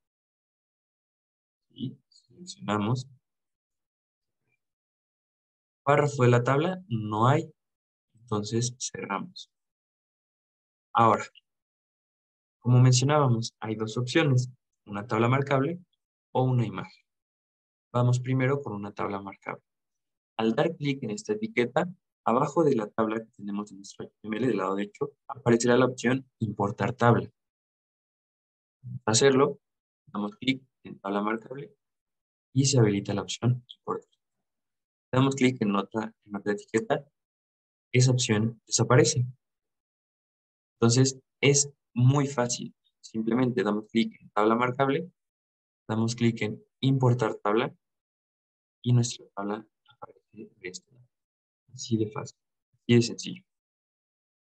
Y seleccionamos. Párrafo de la tabla, no hay. Entonces cerramos. Ahora, como mencionábamos, hay dos opciones, una tabla marcable o una imagen. Vamos primero con una tabla marcable. Al dar clic en esta etiqueta, abajo de la tabla que tenemos en nuestro HTML del lado derecho, aparecerá la opción importar tabla. Para hacerlo, damos clic en tabla marcable y se habilita la opción importar. Damos clic en otra etiqueta, esa opción desaparece. Entonces, es muy fácil. Simplemente damos clic en tabla marcable, damos clic en importar tabla y nuestra tabla aparece de este lado. Así de fácil, así de sencillo.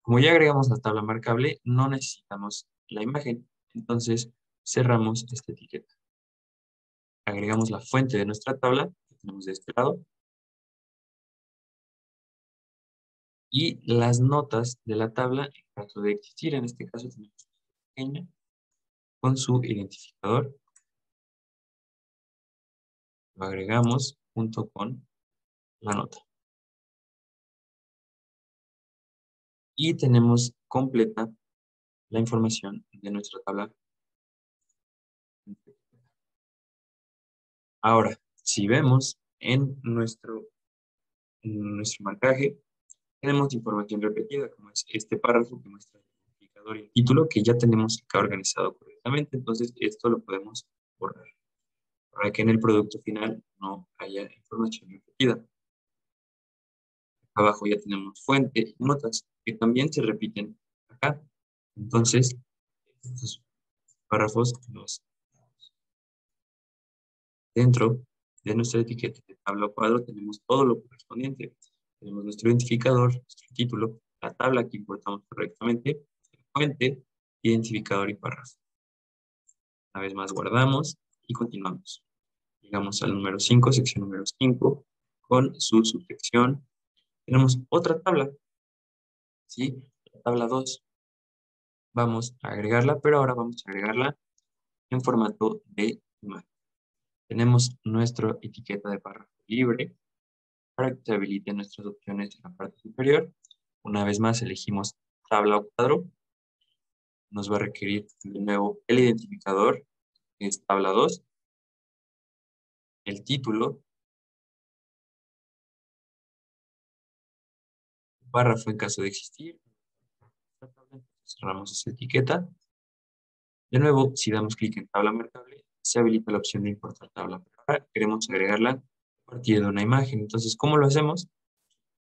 Como ya agregamos la tabla marcable, no necesitamos la imagen. Entonces, cerramos esta etiqueta. Agregamos la fuente de nuestra tabla, que tenemos de este lado, y las notas de la tabla, en caso de existir, en este caso tenemos una pequeña, con su identificador. Lo agregamos junto con la nota. Y tenemos completa la información de nuestra tabla. Ahora, si vemos en nuestro marcaje, tenemos información repetida, como es este párrafo que muestra el identificador y el título, que ya tenemos acá organizado correctamente. Entonces, esto lo podemos borrar para que en el producto final no haya información repetida. Abajo ya tenemos fuente y notas, que también se repiten acá. Entonces, estos párrafos los dentro de nuestra etiqueta de tabla o cuadro tenemos todo lo correspondiente. Tenemos nuestro identificador, nuestro título, la tabla que importamos correctamente, la fuente, identificador y párrafo. Una vez más guardamos y continuamos. Llegamos al número 5, sección número 5, con su subsección. Tenemos otra tabla, ¿sí? La tabla 2. Vamos a agregarla, pero ahora vamos a agregarla en formato de imagen. Tenemos nuestra etiqueta de párrafo libre para que se habiliten nuestras opciones en la parte superior. Una vez más elegimos tabla o cuadro. Nos va a requerir de nuevo el identificador, que es tabla 2, el título, el párrafo en caso de existir. Cerramos esa etiqueta. De nuevo, si damos clic en tabla marcable, se habilita la opción de importar tabla. Pero ahora queremos agregarla a partir de una imagen. Entonces, ¿cómo lo hacemos?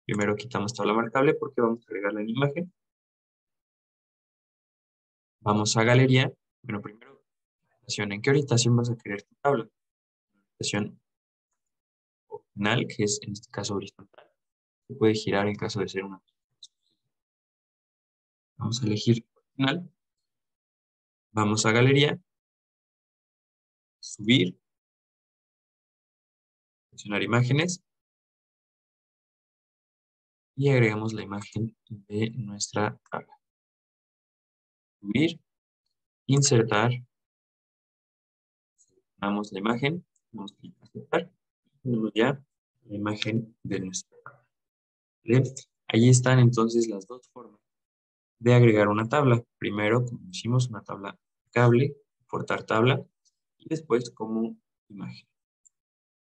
Primero quitamos tabla marcable porque vamos a agregarla en imagen. Vamos a galería. Bueno, primero, ¿en qué orientación vas a querer tu tabla? Orientación original, que es en este caso horizontal. Se puede girar en caso de ser una. Vamos a elegir original. Vamos a galería. Subir. Seleccionar imágenes. Y agregamos la imagen de nuestra tabla. Subir. Insertar. Damos la imagen. Vamos a clicar aceptar. Tenemos ya la imagen de nuestra tabla. ¿Vale? Ahí están entonces las dos formas de agregar una tabla. Primero, como hicimos, una tabla cable, importar tabla, y después como imagen.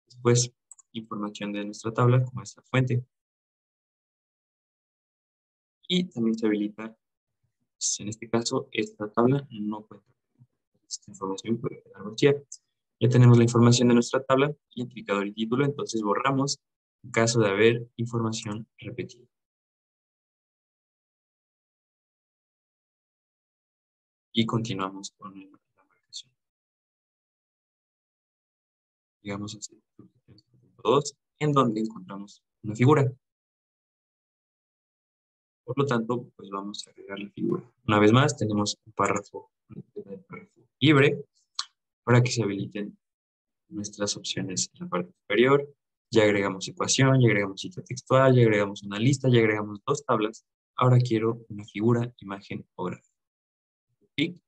Después, información de nuestra tabla, como esta fuente. Y también se habilita, pues, en este caso, esta tabla no cuenta con esta información, puede quedar vacía. Ya tenemos la información de nuestra tabla, identificador y título, entonces borramos en caso de haber información repetida. Y continuamos con la marcación. Llegamos a 2, en donde encontramos una figura. Por lo tanto, pues vamos a agregar la figura. Una vez más, tenemos un párrafo libre para que se habiliten nuestras opciones en la parte superior. Ya agregamos ecuación, ya agregamos cita textual, ya agregamos una lista, ya agregamos 2 tablas. Ahora quiero una figura, imagen o gráfico. Clic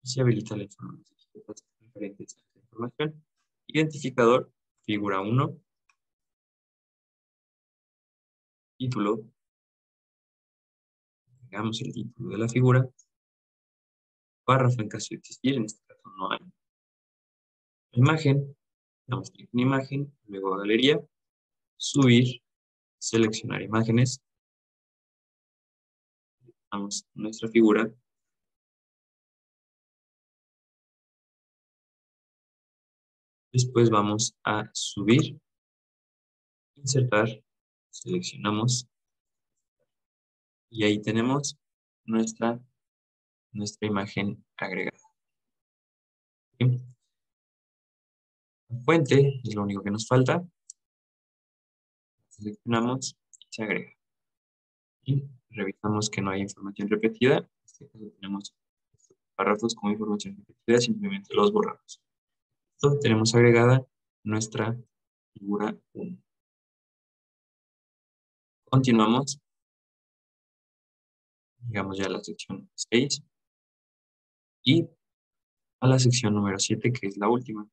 y se habilita la información referentes a esta información. Identificador, figura 1, título, agregamos el título de la figura, párrafo en caso de existir, en este caso no hay. Imagen, damos clic en imagen, luego a galería, subir, seleccionar imágenes, damos nuestra figura, después vamos a subir, insertar, seleccionamos y ahí tenemos nuestra imagen agregada. Bien. La fuente es lo único que nos falta. Seleccionamos y se agrega. Y revisamos que no hay información repetida. En este caso tenemos estos párrafos con información repetida, simplemente los borramos. Entonces tenemos agregada nuestra figura 1. Continuamos. Llegamos ya a la sección 6 y a la sección número 7, que es la última,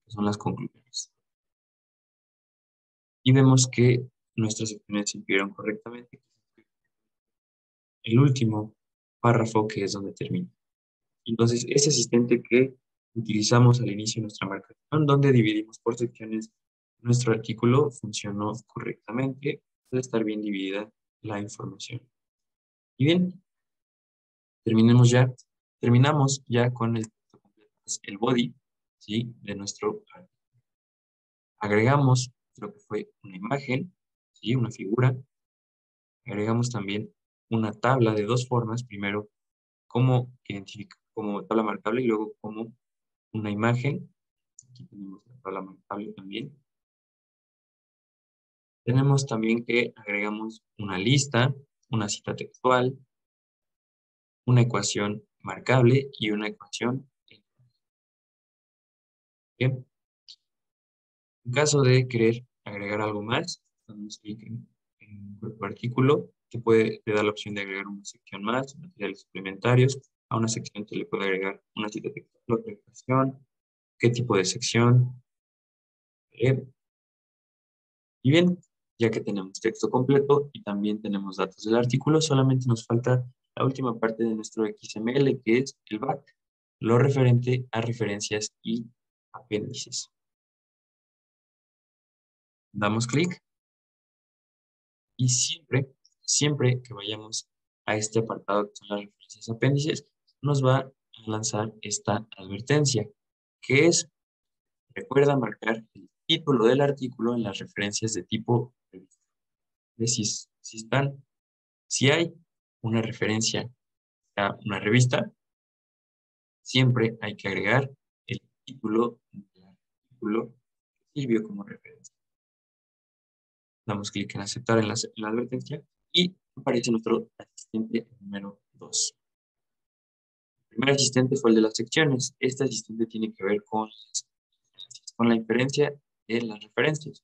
que son las conclusiones. Y vemos que nuestras secciones se incluyeron correctamente. El último párrafo, que es donde termina. Entonces, ese asistente que utilizamos al inicio de nuestra marcación, donde dividimos por secciones nuestro artículo, funcionó correctamente, puede estar bien dividida la información. Y bien, terminamos ya con el body, ¿sí?, de nuestro artículo. Agregamos lo que fue una imagen, ¿sí?, una figura. Agregamos también una tabla de 2 formas, primero como tabla marcable y luego como una imagen. Aquí tenemos la tabla marcable también. Tenemos también que agregamos una lista, una cita textual, una ecuación marcable y una ecuación. Bien. En caso de querer agregar algo más, damos clic en cuerpo artículo, que te da la opción de agregar una sección más, materiales suplementarios. A una sección se le puede agregar una cita textual, otra ecuación, qué tipo de sección. Y bien, ya que tenemos texto completo y también tenemos datos del artículo, solamente nos falta la última parte de nuestro XML, que es el back, lo referente a referencias y apéndices. Damos clic y siempre que vayamos a este apartado que son las referencias y apéndices, nos va a lanzar esta advertencia, que es: recuerda marcar el título del artículo en las referencias de tipo revista. Si hay una referencia a una revista, siempre hay que agregar el título del artículo que sirvió como referencia. Damos clic en aceptar en la advertencia y aparece nuestro asistente número 2. El primer asistente fue el de las secciones. Este asistente tiene que ver con la inferencia de las referencias.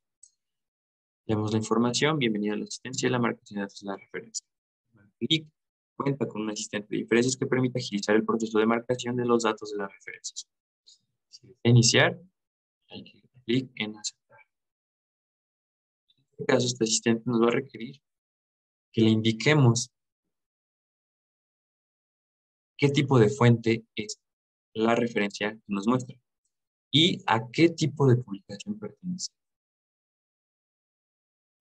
Leemos la información, bienvenido a la asistencia y la marcación de datos de la referencia. Clic cuenta con un asistente de diferencias que permite agilizar el proceso de marcación de los datos de las referencias. Si desea iniciar, hay que dar clic en aceptar. En este caso, este asistente nos va a requerir que le indiquemos qué tipo de fuente es la referencia que nos muestra y a qué tipo de publicación pertenece.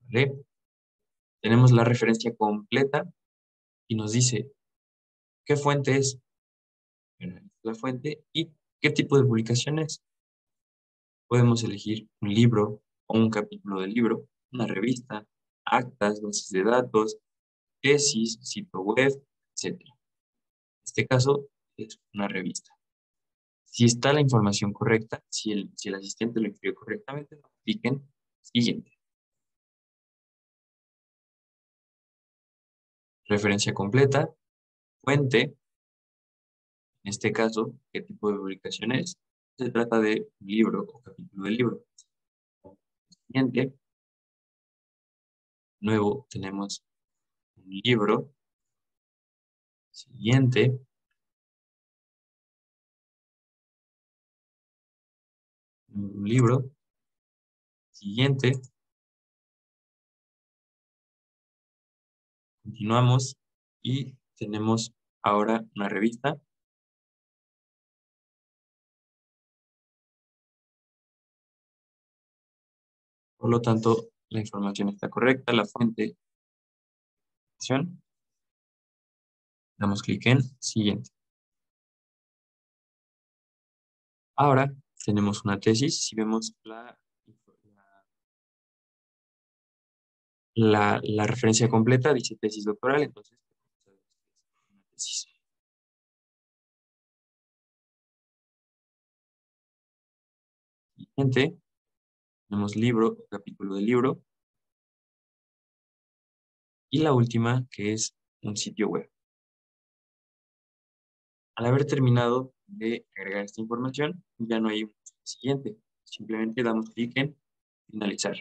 ¿Vale? Tenemos la referencia completa y nos dice qué fuente es la fuente y qué tipo de publicación es. Podemos elegir un libro o un capítulo del libro, una revista, actas, bases de datos, tesis, sitio web, etc. En este caso es una revista. Si está la información correcta, si el asistente lo escribió correctamente, cliquen siguiente. referencia completa, fuente, en este caso, ¿qué tipo de publicación es? Se trata de un libro o capítulo del libro. Siguiente, nuevo, tenemos un libro. Siguiente, un libro. Siguiente, continuamos y tenemos ahora una revista. Por lo tanto, la información está correcta, la fuente, damos clic en siguiente. Ahora tenemos una tesis. Si vemos la referencia completa, dice tesis doctoral, entonces una tesis. Siguiente, tenemos libro, capítulo del libro. Y la última, que es un sitio web. Al haber terminado de agregar esta información, ya no hay un siguiente. Simplemente damos clic en finalizar.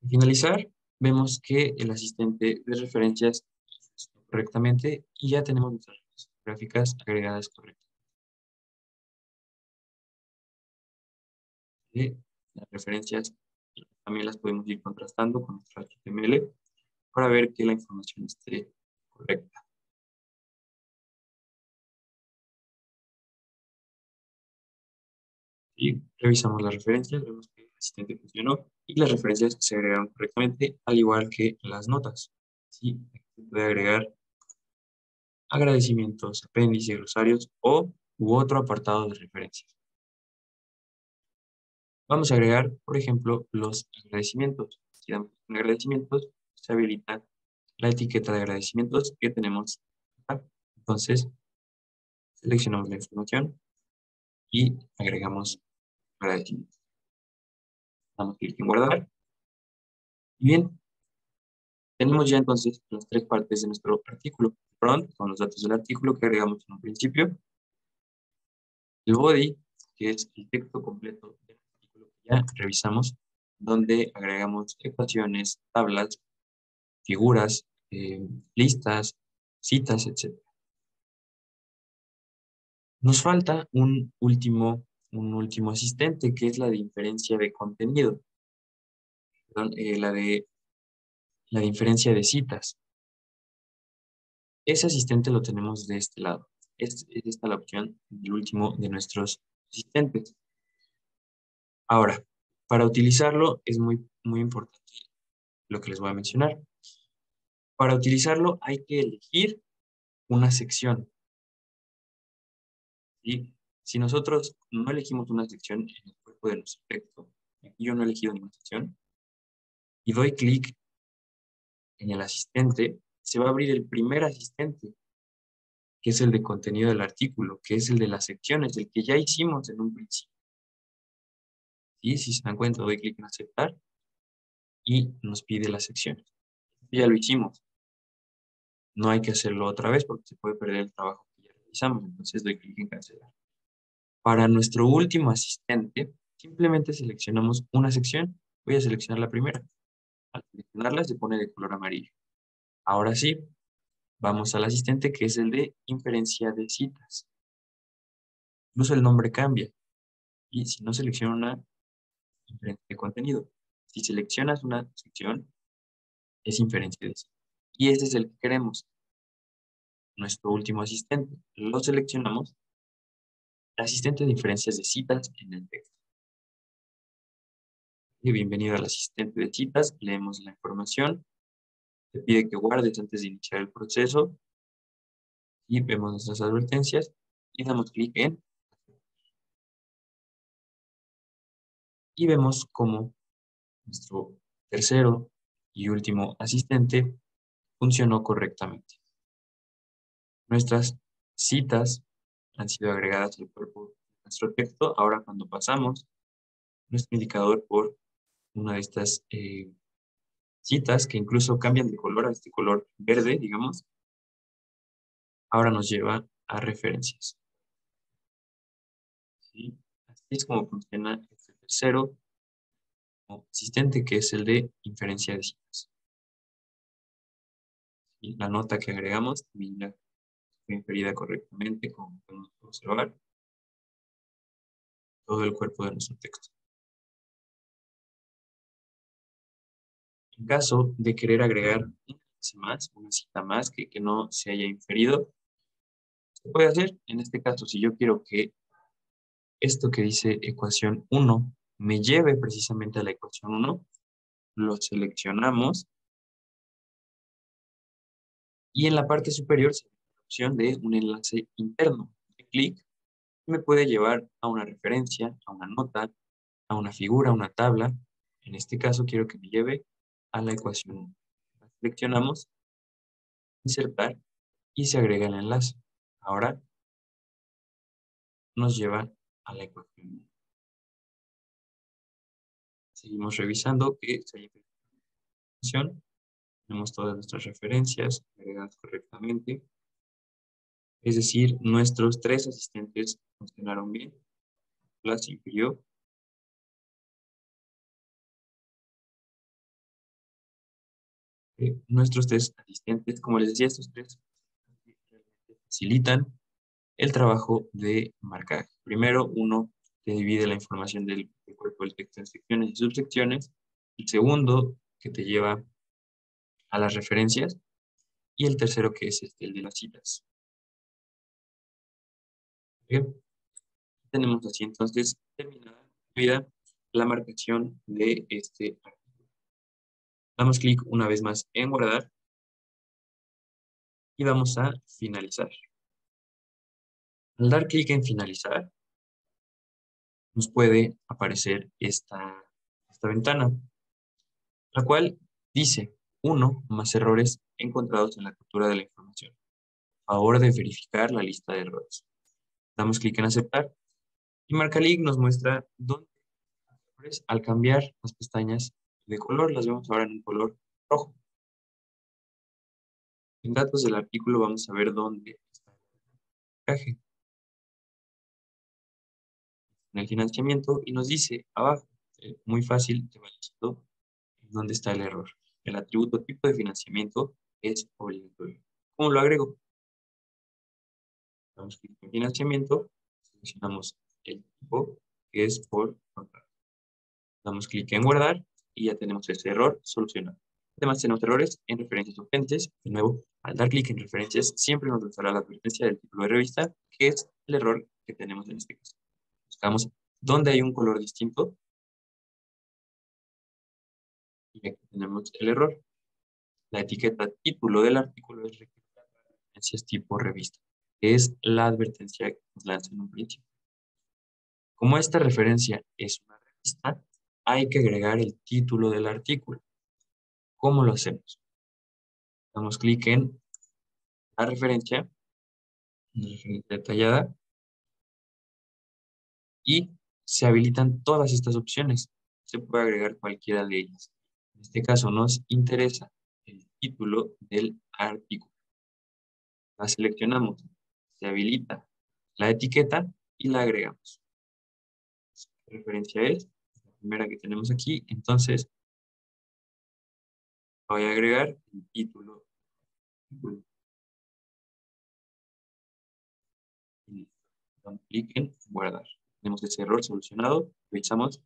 Al finalizar, vemos que el asistente de referencias está correctamente y ya tenemos nuestras gráficas agregadas correctamente. Las referencias también las podemos ir contrastando con nuestro HTML para ver que la información esté correcta. Y revisamos las referencias, vemos que el asistente funcionó y las referencias se agregaron correctamente, al igual que las notas. Sí, se puede agregar agradecimientos, apéndices, glosarios u otro apartado de referencias. Vamos a agregar, por ejemplo, los agradecimientos. Si damos en agradecimientos, se habilita la etiqueta de agradecimientos que tenemos acá. Entonces, seleccionamos la información y agregamos agradecimientos. Damos clic en guardar. Y bien, tenemos ya entonces las tres partes de nuestro artículo. Front, con los datos del artículo que agregamos en un principio. El body, que es el texto completo del artículo que ya revisamos, donde agregamos ecuaciones, tablas, figuras, listas, citas, etc. Nos falta un último asistente, que es la de inferencia de contenido. Perdón, la de inferencia de citas. Ese asistente lo tenemos de este lado. Es esta la opción del último de nuestros asistentes. Ahora, para utilizarlo es muy importante lo que les voy a mencionar. Para utilizarlo hay que elegir una sección. ¿Sí? Si nosotros no elegimos una sección en el cuerpo de nuestro texto, aquí yo no he elegido ninguna sección, y doy clic en el asistente, se va a abrir el primer asistente, que es el de contenido del artículo, que es el de las secciones, el que ya hicimos en un principio. Y si se dan cuenta, doy clic en aceptar y nos pide las secciones. Ya lo hicimos. No hay que hacerlo otra vez porque se puede perder el trabajo que ya realizamos. Entonces doy clic en cancelar. Para nuestro último asistente, simplemente seleccionamos una sección. Voy a seleccionar la primera. Al seleccionarla se pone de color amarillo. Ahora sí, vamos al asistente que es el de inferencia de citas. Incluso el nombre cambia. Y si no selecciono una inferencia de contenido, si seleccionas una sección, es inferencia de citas. Y ese es el que queremos, nuestro último asistente. Lo seleccionamos, el asistente de inferencias de citas en el texto. Y bienvenido al asistente de citas, leemos la información, te pide que guardes antes de iniciar el proceso y vemos nuestras advertencias y damos clic en y vemos cómo nuestro tercero y último asistente funcionó correctamente. Nuestras citas han sido agregadas al cuerpo de nuestro texto. Ahora cuando pasamos nuestro indicador por una de estas citas que incluso cambian de color a este color verde, digamos, ahora nos lleva a referencias. ¿Sí? Así es como funciona este tercero asistente, que es el de inferencia de citas. Y la nota que agregamos también ya fue inferida correctamente, como podemos observar, todo el cuerpo de nuestro texto. En caso de querer agregar una enlace más, una cita más que no se haya inferido, se puede hacer. En este caso, si yo quiero que esto que dice ecuación 1 me lleve precisamente a la ecuación 1, lo seleccionamos y en la parte superior se ve la opción de un enlace interno. De clic me puede llevar a una referencia, a una nota, a una figura, a una tabla. En este caso quiero que me lleve a la ecuación 1. La seleccionamos, insertar y se agrega el enlace. Ahora nos lleva a la ecuación 1. Seguimos revisando que se haya inferido la ecuación. Tenemos todas nuestras referencias agregadas correctamente. Es decir, nuestros 3 asistentes funcionaron bien. Las infirió. Nuestros 3 asistentes, como les decía, estos 3 facilitan el trabajo de marcaje. Primero, uno que divide la información del cuerpo del texto en secciones y subsecciones. El segundo, que te lleva a las referencias. Y el tercero, que es el de las citas. Bien. Tenemos así entonces terminada la marcación de este artículo. Damos clic una vez más en guardar y vamos a finalizar. Al dar clic en finalizar, nos puede aparecer esta ventana, la cual dice 1 más errores encontrados en la captura de la información. Favor de verificar la lista de errores. Damos clic en aceptar y MarcaLic nos muestra dónde errores al cambiar las pestañas de color. Las vemos ahora en un color rojo. En datos del artículo vamos a ver dónde está el marcaje. En el financiamiento y nos dice abajo, muy fácil, te va diciendo dónde está el error. El atributo tipo de financiamiento es obligatorio. ¿Cómo lo agrego? Damos clic en financiamiento, seleccionamos el tipo que es por contrato. Damos clic en guardar y ya tenemos ese error solucionado. Además tenemos errores en referencias urgentes. De nuevo, al dar clic en referencias siempre nos lanzará la advertencia del título de revista, que es el error que tenemos en este caso. Buscamos dónde hay un color distinto y aquí tenemos el error. La etiqueta título del artículo es requerida para referencias tipo revista. Es la advertencia que nos lanza en un principio. Como esta referencia es una revista, hay que agregar el título del artículo. ¿Cómo lo hacemos? Damos clic en la referencia detallada y se habilitan todas estas opciones. Se puede agregar cualquiera de ellas. En este caso nos interesa el título del artículo. La seleccionamos, se habilita la etiqueta y la agregamos. ¿Qué referencia es? La primera que tenemos aquí. Entonces voy a agregar el título. Y damos clic en guardar. Tenemos ese error solucionado. Revisamos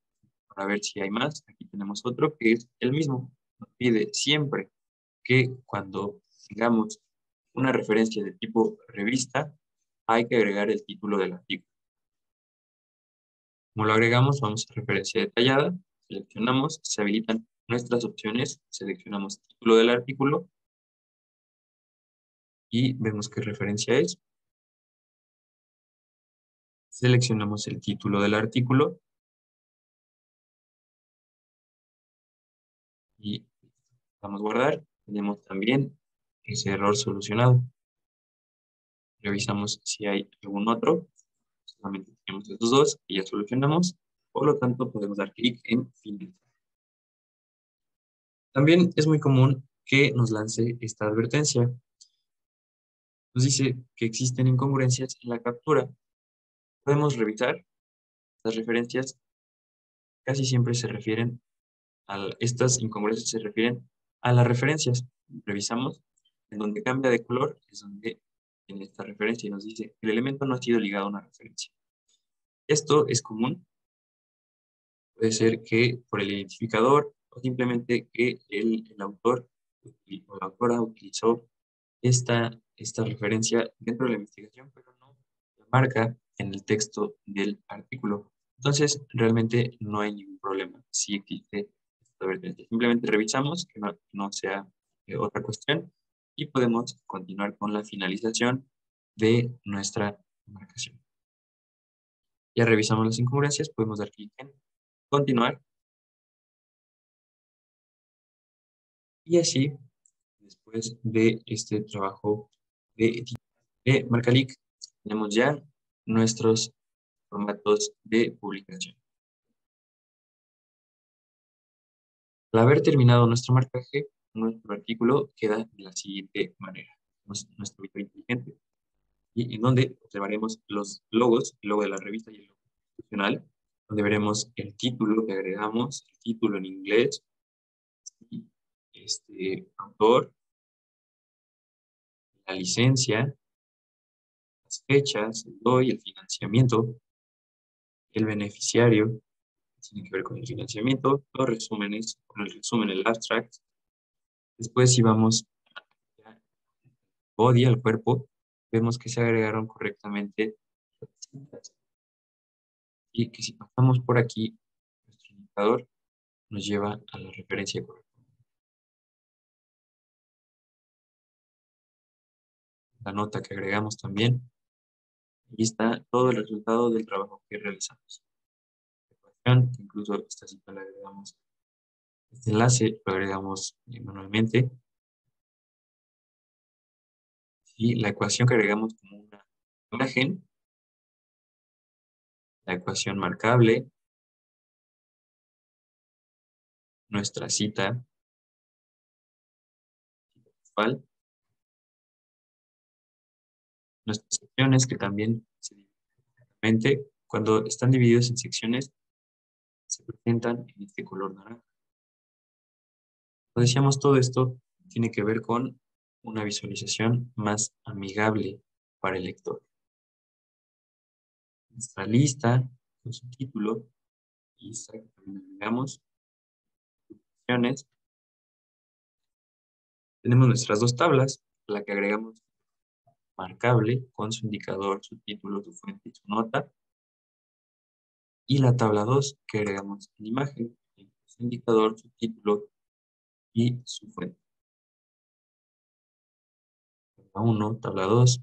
para ver si hay más. Aquí tenemos otro que es el mismo. Nos pide siempre que cuando tengamos una referencia de tipo revista, hay que agregar el título del artículo. Como lo agregamos, vamos a referencia detallada, seleccionamos, se habilitan nuestras opciones, seleccionamos título del artículo y vemos qué referencia es. Seleccionamos el título del artículo y vamos a guardar. Tenemos también ese error solucionado. Revisamos si hay algún otro. Solamente tenemos estos dos y ya solucionamos. Por lo tanto, podemos dar clic en finalizar. También es muy común que nos lance esta advertencia. Nos dice que existen incongruencias en la captura. Podemos revisar. Las referencias casi siempre se refieren estas incongruencias se refieren a las referencias. Revisamos en donde cambia de color, es donde en esta referencia y nos dice el elemento no ha sido ligado a una referencia. Esto es común. Puede ser que por el identificador o simplemente que el autor o la autora utilizó esta referencia dentro de la investigación, pero no la marca en el texto del artículo. Entonces, realmente no hay ningún problema si existe esta advertencia. Simplemente revisamos que no sea otra cuestión y podemos continuar con la finalización de nuestra marcación. Ya revisamos las incongruencias, podemos dar clic en continuar y así, después de este trabajo de Marcalic, tenemos ya nuestros formatos de publicación. Al haber terminado nuestro marcaje, nuestro artículo queda de la siguiente manera. Nuestro video inteligente, y en donde observaremos los logos, el logo de la revista y el logo institucional, donde veremos el título que agregamos, el título en inglés, y autor, la licencia, las fechas, el DOI, el financiamiento, el beneficiario, tiene que ver con el financiamiento, los resúmenes, con el resumen, el abstract. Después, si vamos al body, al cuerpo, vemos que se agregaron correctamente las citas y que si pasamos por aquí, nuestro indicador nos lleva a la referencia correcta. La nota que agregamos también. Ahí está todo el resultado del trabajo que realizamos. Incluso esta cita la agregamos, este enlace lo agregamos manualmente. Y la ecuación que agregamos como una imagen, la ecuación marcable, nuestra cita principal, nuestras secciones que también cuando están divididos en secciones se presentan en este color naranja. Como decíamos, todo esto tiene que ver con una visualización más amigable para el lector. Nuestra lista con su título, lista que también agregamos, secciones. Tenemos nuestras dos tablas, la que agregamos marcable con su indicador, su título, su fuente y su nota. Y la tabla 2 que agregamos en imagen, su indicador, su título y su fuente. Tabla 1, tabla 2,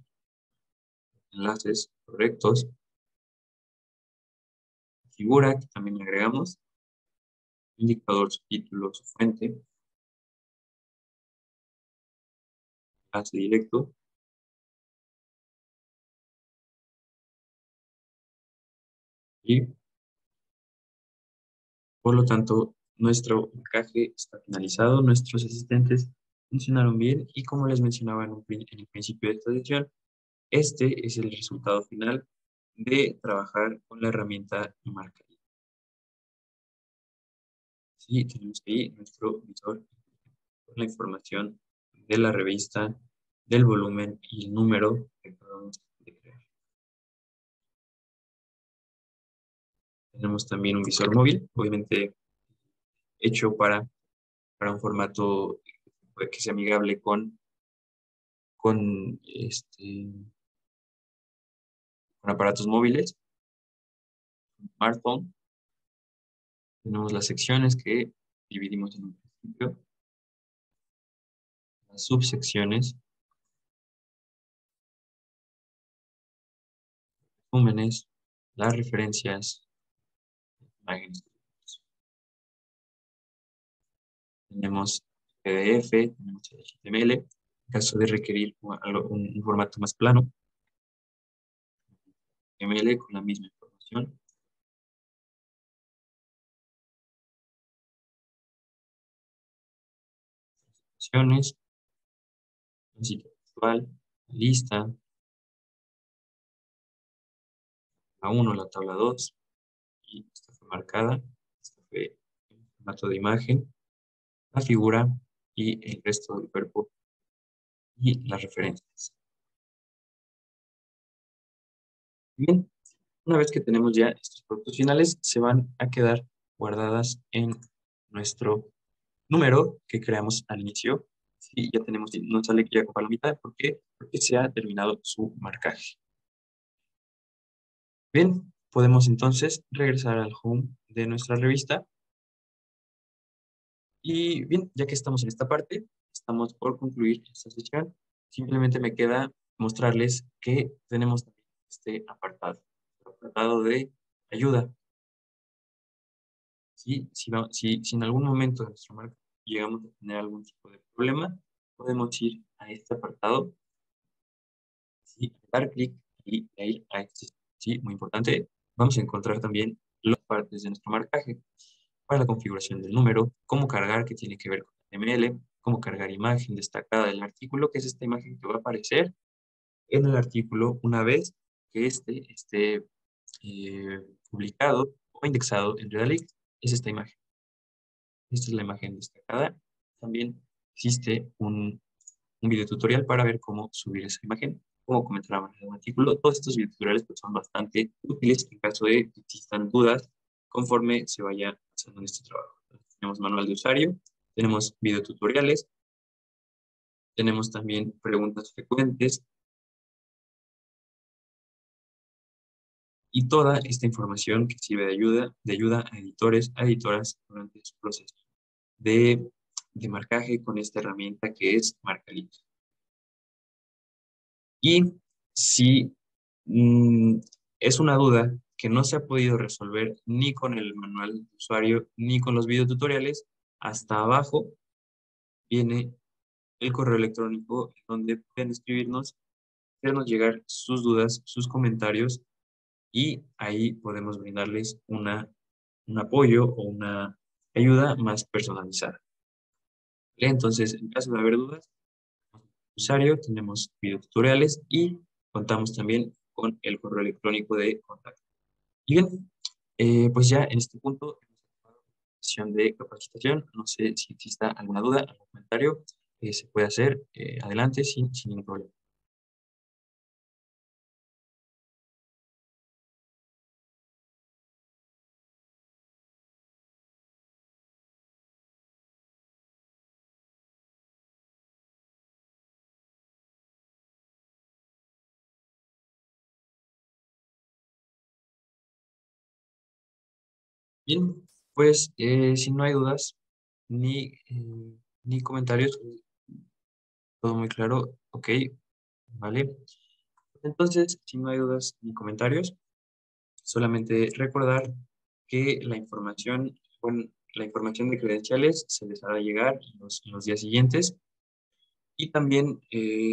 enlaces correctos. Figura que también agregamos, indicador, su título, su fuente. Enlace directo. Y por lo tanto, nuestro marcaje está finalizado, nuestros asistentes funcionaron bien y como les mencionaba en el principio de esta sesión, este es el resultado final de trabajar con la herramienta Marcalic. Sí, tenemos ahí nuestro visor con la información de la revista, del volumen y el número que acabamos de crear. Tenemos también un visor móvil, obviamente hecho para un formato que sea amigable con, con aparatos móviles, smartphone. Tenemos las secciones que dividimos en un principio, las subsecciones, resúmenes, las referencias, imágenes. Tenemos PDF, tenemos HTML. En caso de requerir un formato más plano, HTML con la misma información. opciones, un sitio virtual, lista, la 1, la tabla 2, y esta fue marcada, esta fue el formato de imagen, la figura y el resto del cuerpo y las referencias. Bien, una vez que tenemos ya estos productos finales, se van a quedar guardadas en nuestro número que creamos al inicio. Sí, ya tenemos, nos sale ya con palomita. ¿Por qué? Porque se ha terminado su marcaje. Bien, podemos entonces regresar al home de nuestra revista. Y bien, ya que estamos en esta parte, estamos por concluir esta sesión. Simplemente me queda mostrarles que tenemos este apartado, el apartado de ayuda. ¿Sí? Si en algún momento de nuestra marca llegamos a tener algún tipo de problema, podemos ir a este apartado, ¿sí? Dar clic y ir a este. ¿Sí? Muy importante. Vamos a encontrar también las partes de nuestro marcaje para la configuración del número, cómo cargar, que tiene que ver con HTML, cómo cargar imagen destacada del artículo, que es esta imagen que va a aparecer en el artículo una vez que esté publicado o indexado en Redalic. Es esta imagen. Esta es la imagen destacada. También existe un video tutorial para ver cómo subir esa imagen, cómo comentar la manera de un artículo. Todos estos videotutoriales pues, son bastante útiles en caso de que existan dudas conforme se vaya haciendo en este trabajo. Entonces, tenemos manual de usuario, tenemos videotutoriales, tenemos también preguntas frecuentes y toda esta información que sirve de ayuda a editores, a editoras durante su proceso de, de marcaje con esta herramienta que es Marcalito. Y si es una duda que no se ha podido resolver ni con el manual de usuario ni con los videotutoriales, hasta abajo viene el correo electrónico donde pueden escribirnos, hacernos llegar sus dudas, sus comentarios y ahí podemos brindarles un apoyo o una ayuda más personalizada. ¿Vale? Entonces, en caso de haber dudas, usuario, tenemos videotutoriales y contamos también con el correo electrónico de contacto. Y bien, pues ya en este punto hemos acabado la sesión de capacitación. No sé si exista alguna duda, algún comentario, se puede hacer adelante sin ningún problema. Bien, pues si no hay dudas ni comentarios, todo muy claro, ok, vale. Entonces, si no hay dudas ni comentarios, solamente recordar que bueno, la información de credenciales se les hará llegar en los días siguientes y también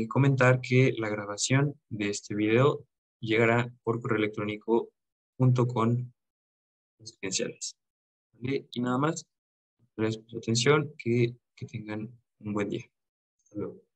comentar que la grabación de este video llegará por correo electrónico junto con las credenciales. ¿Vale? Y nada más, gracias por su atención, que tengan un buen día. Hasta luego.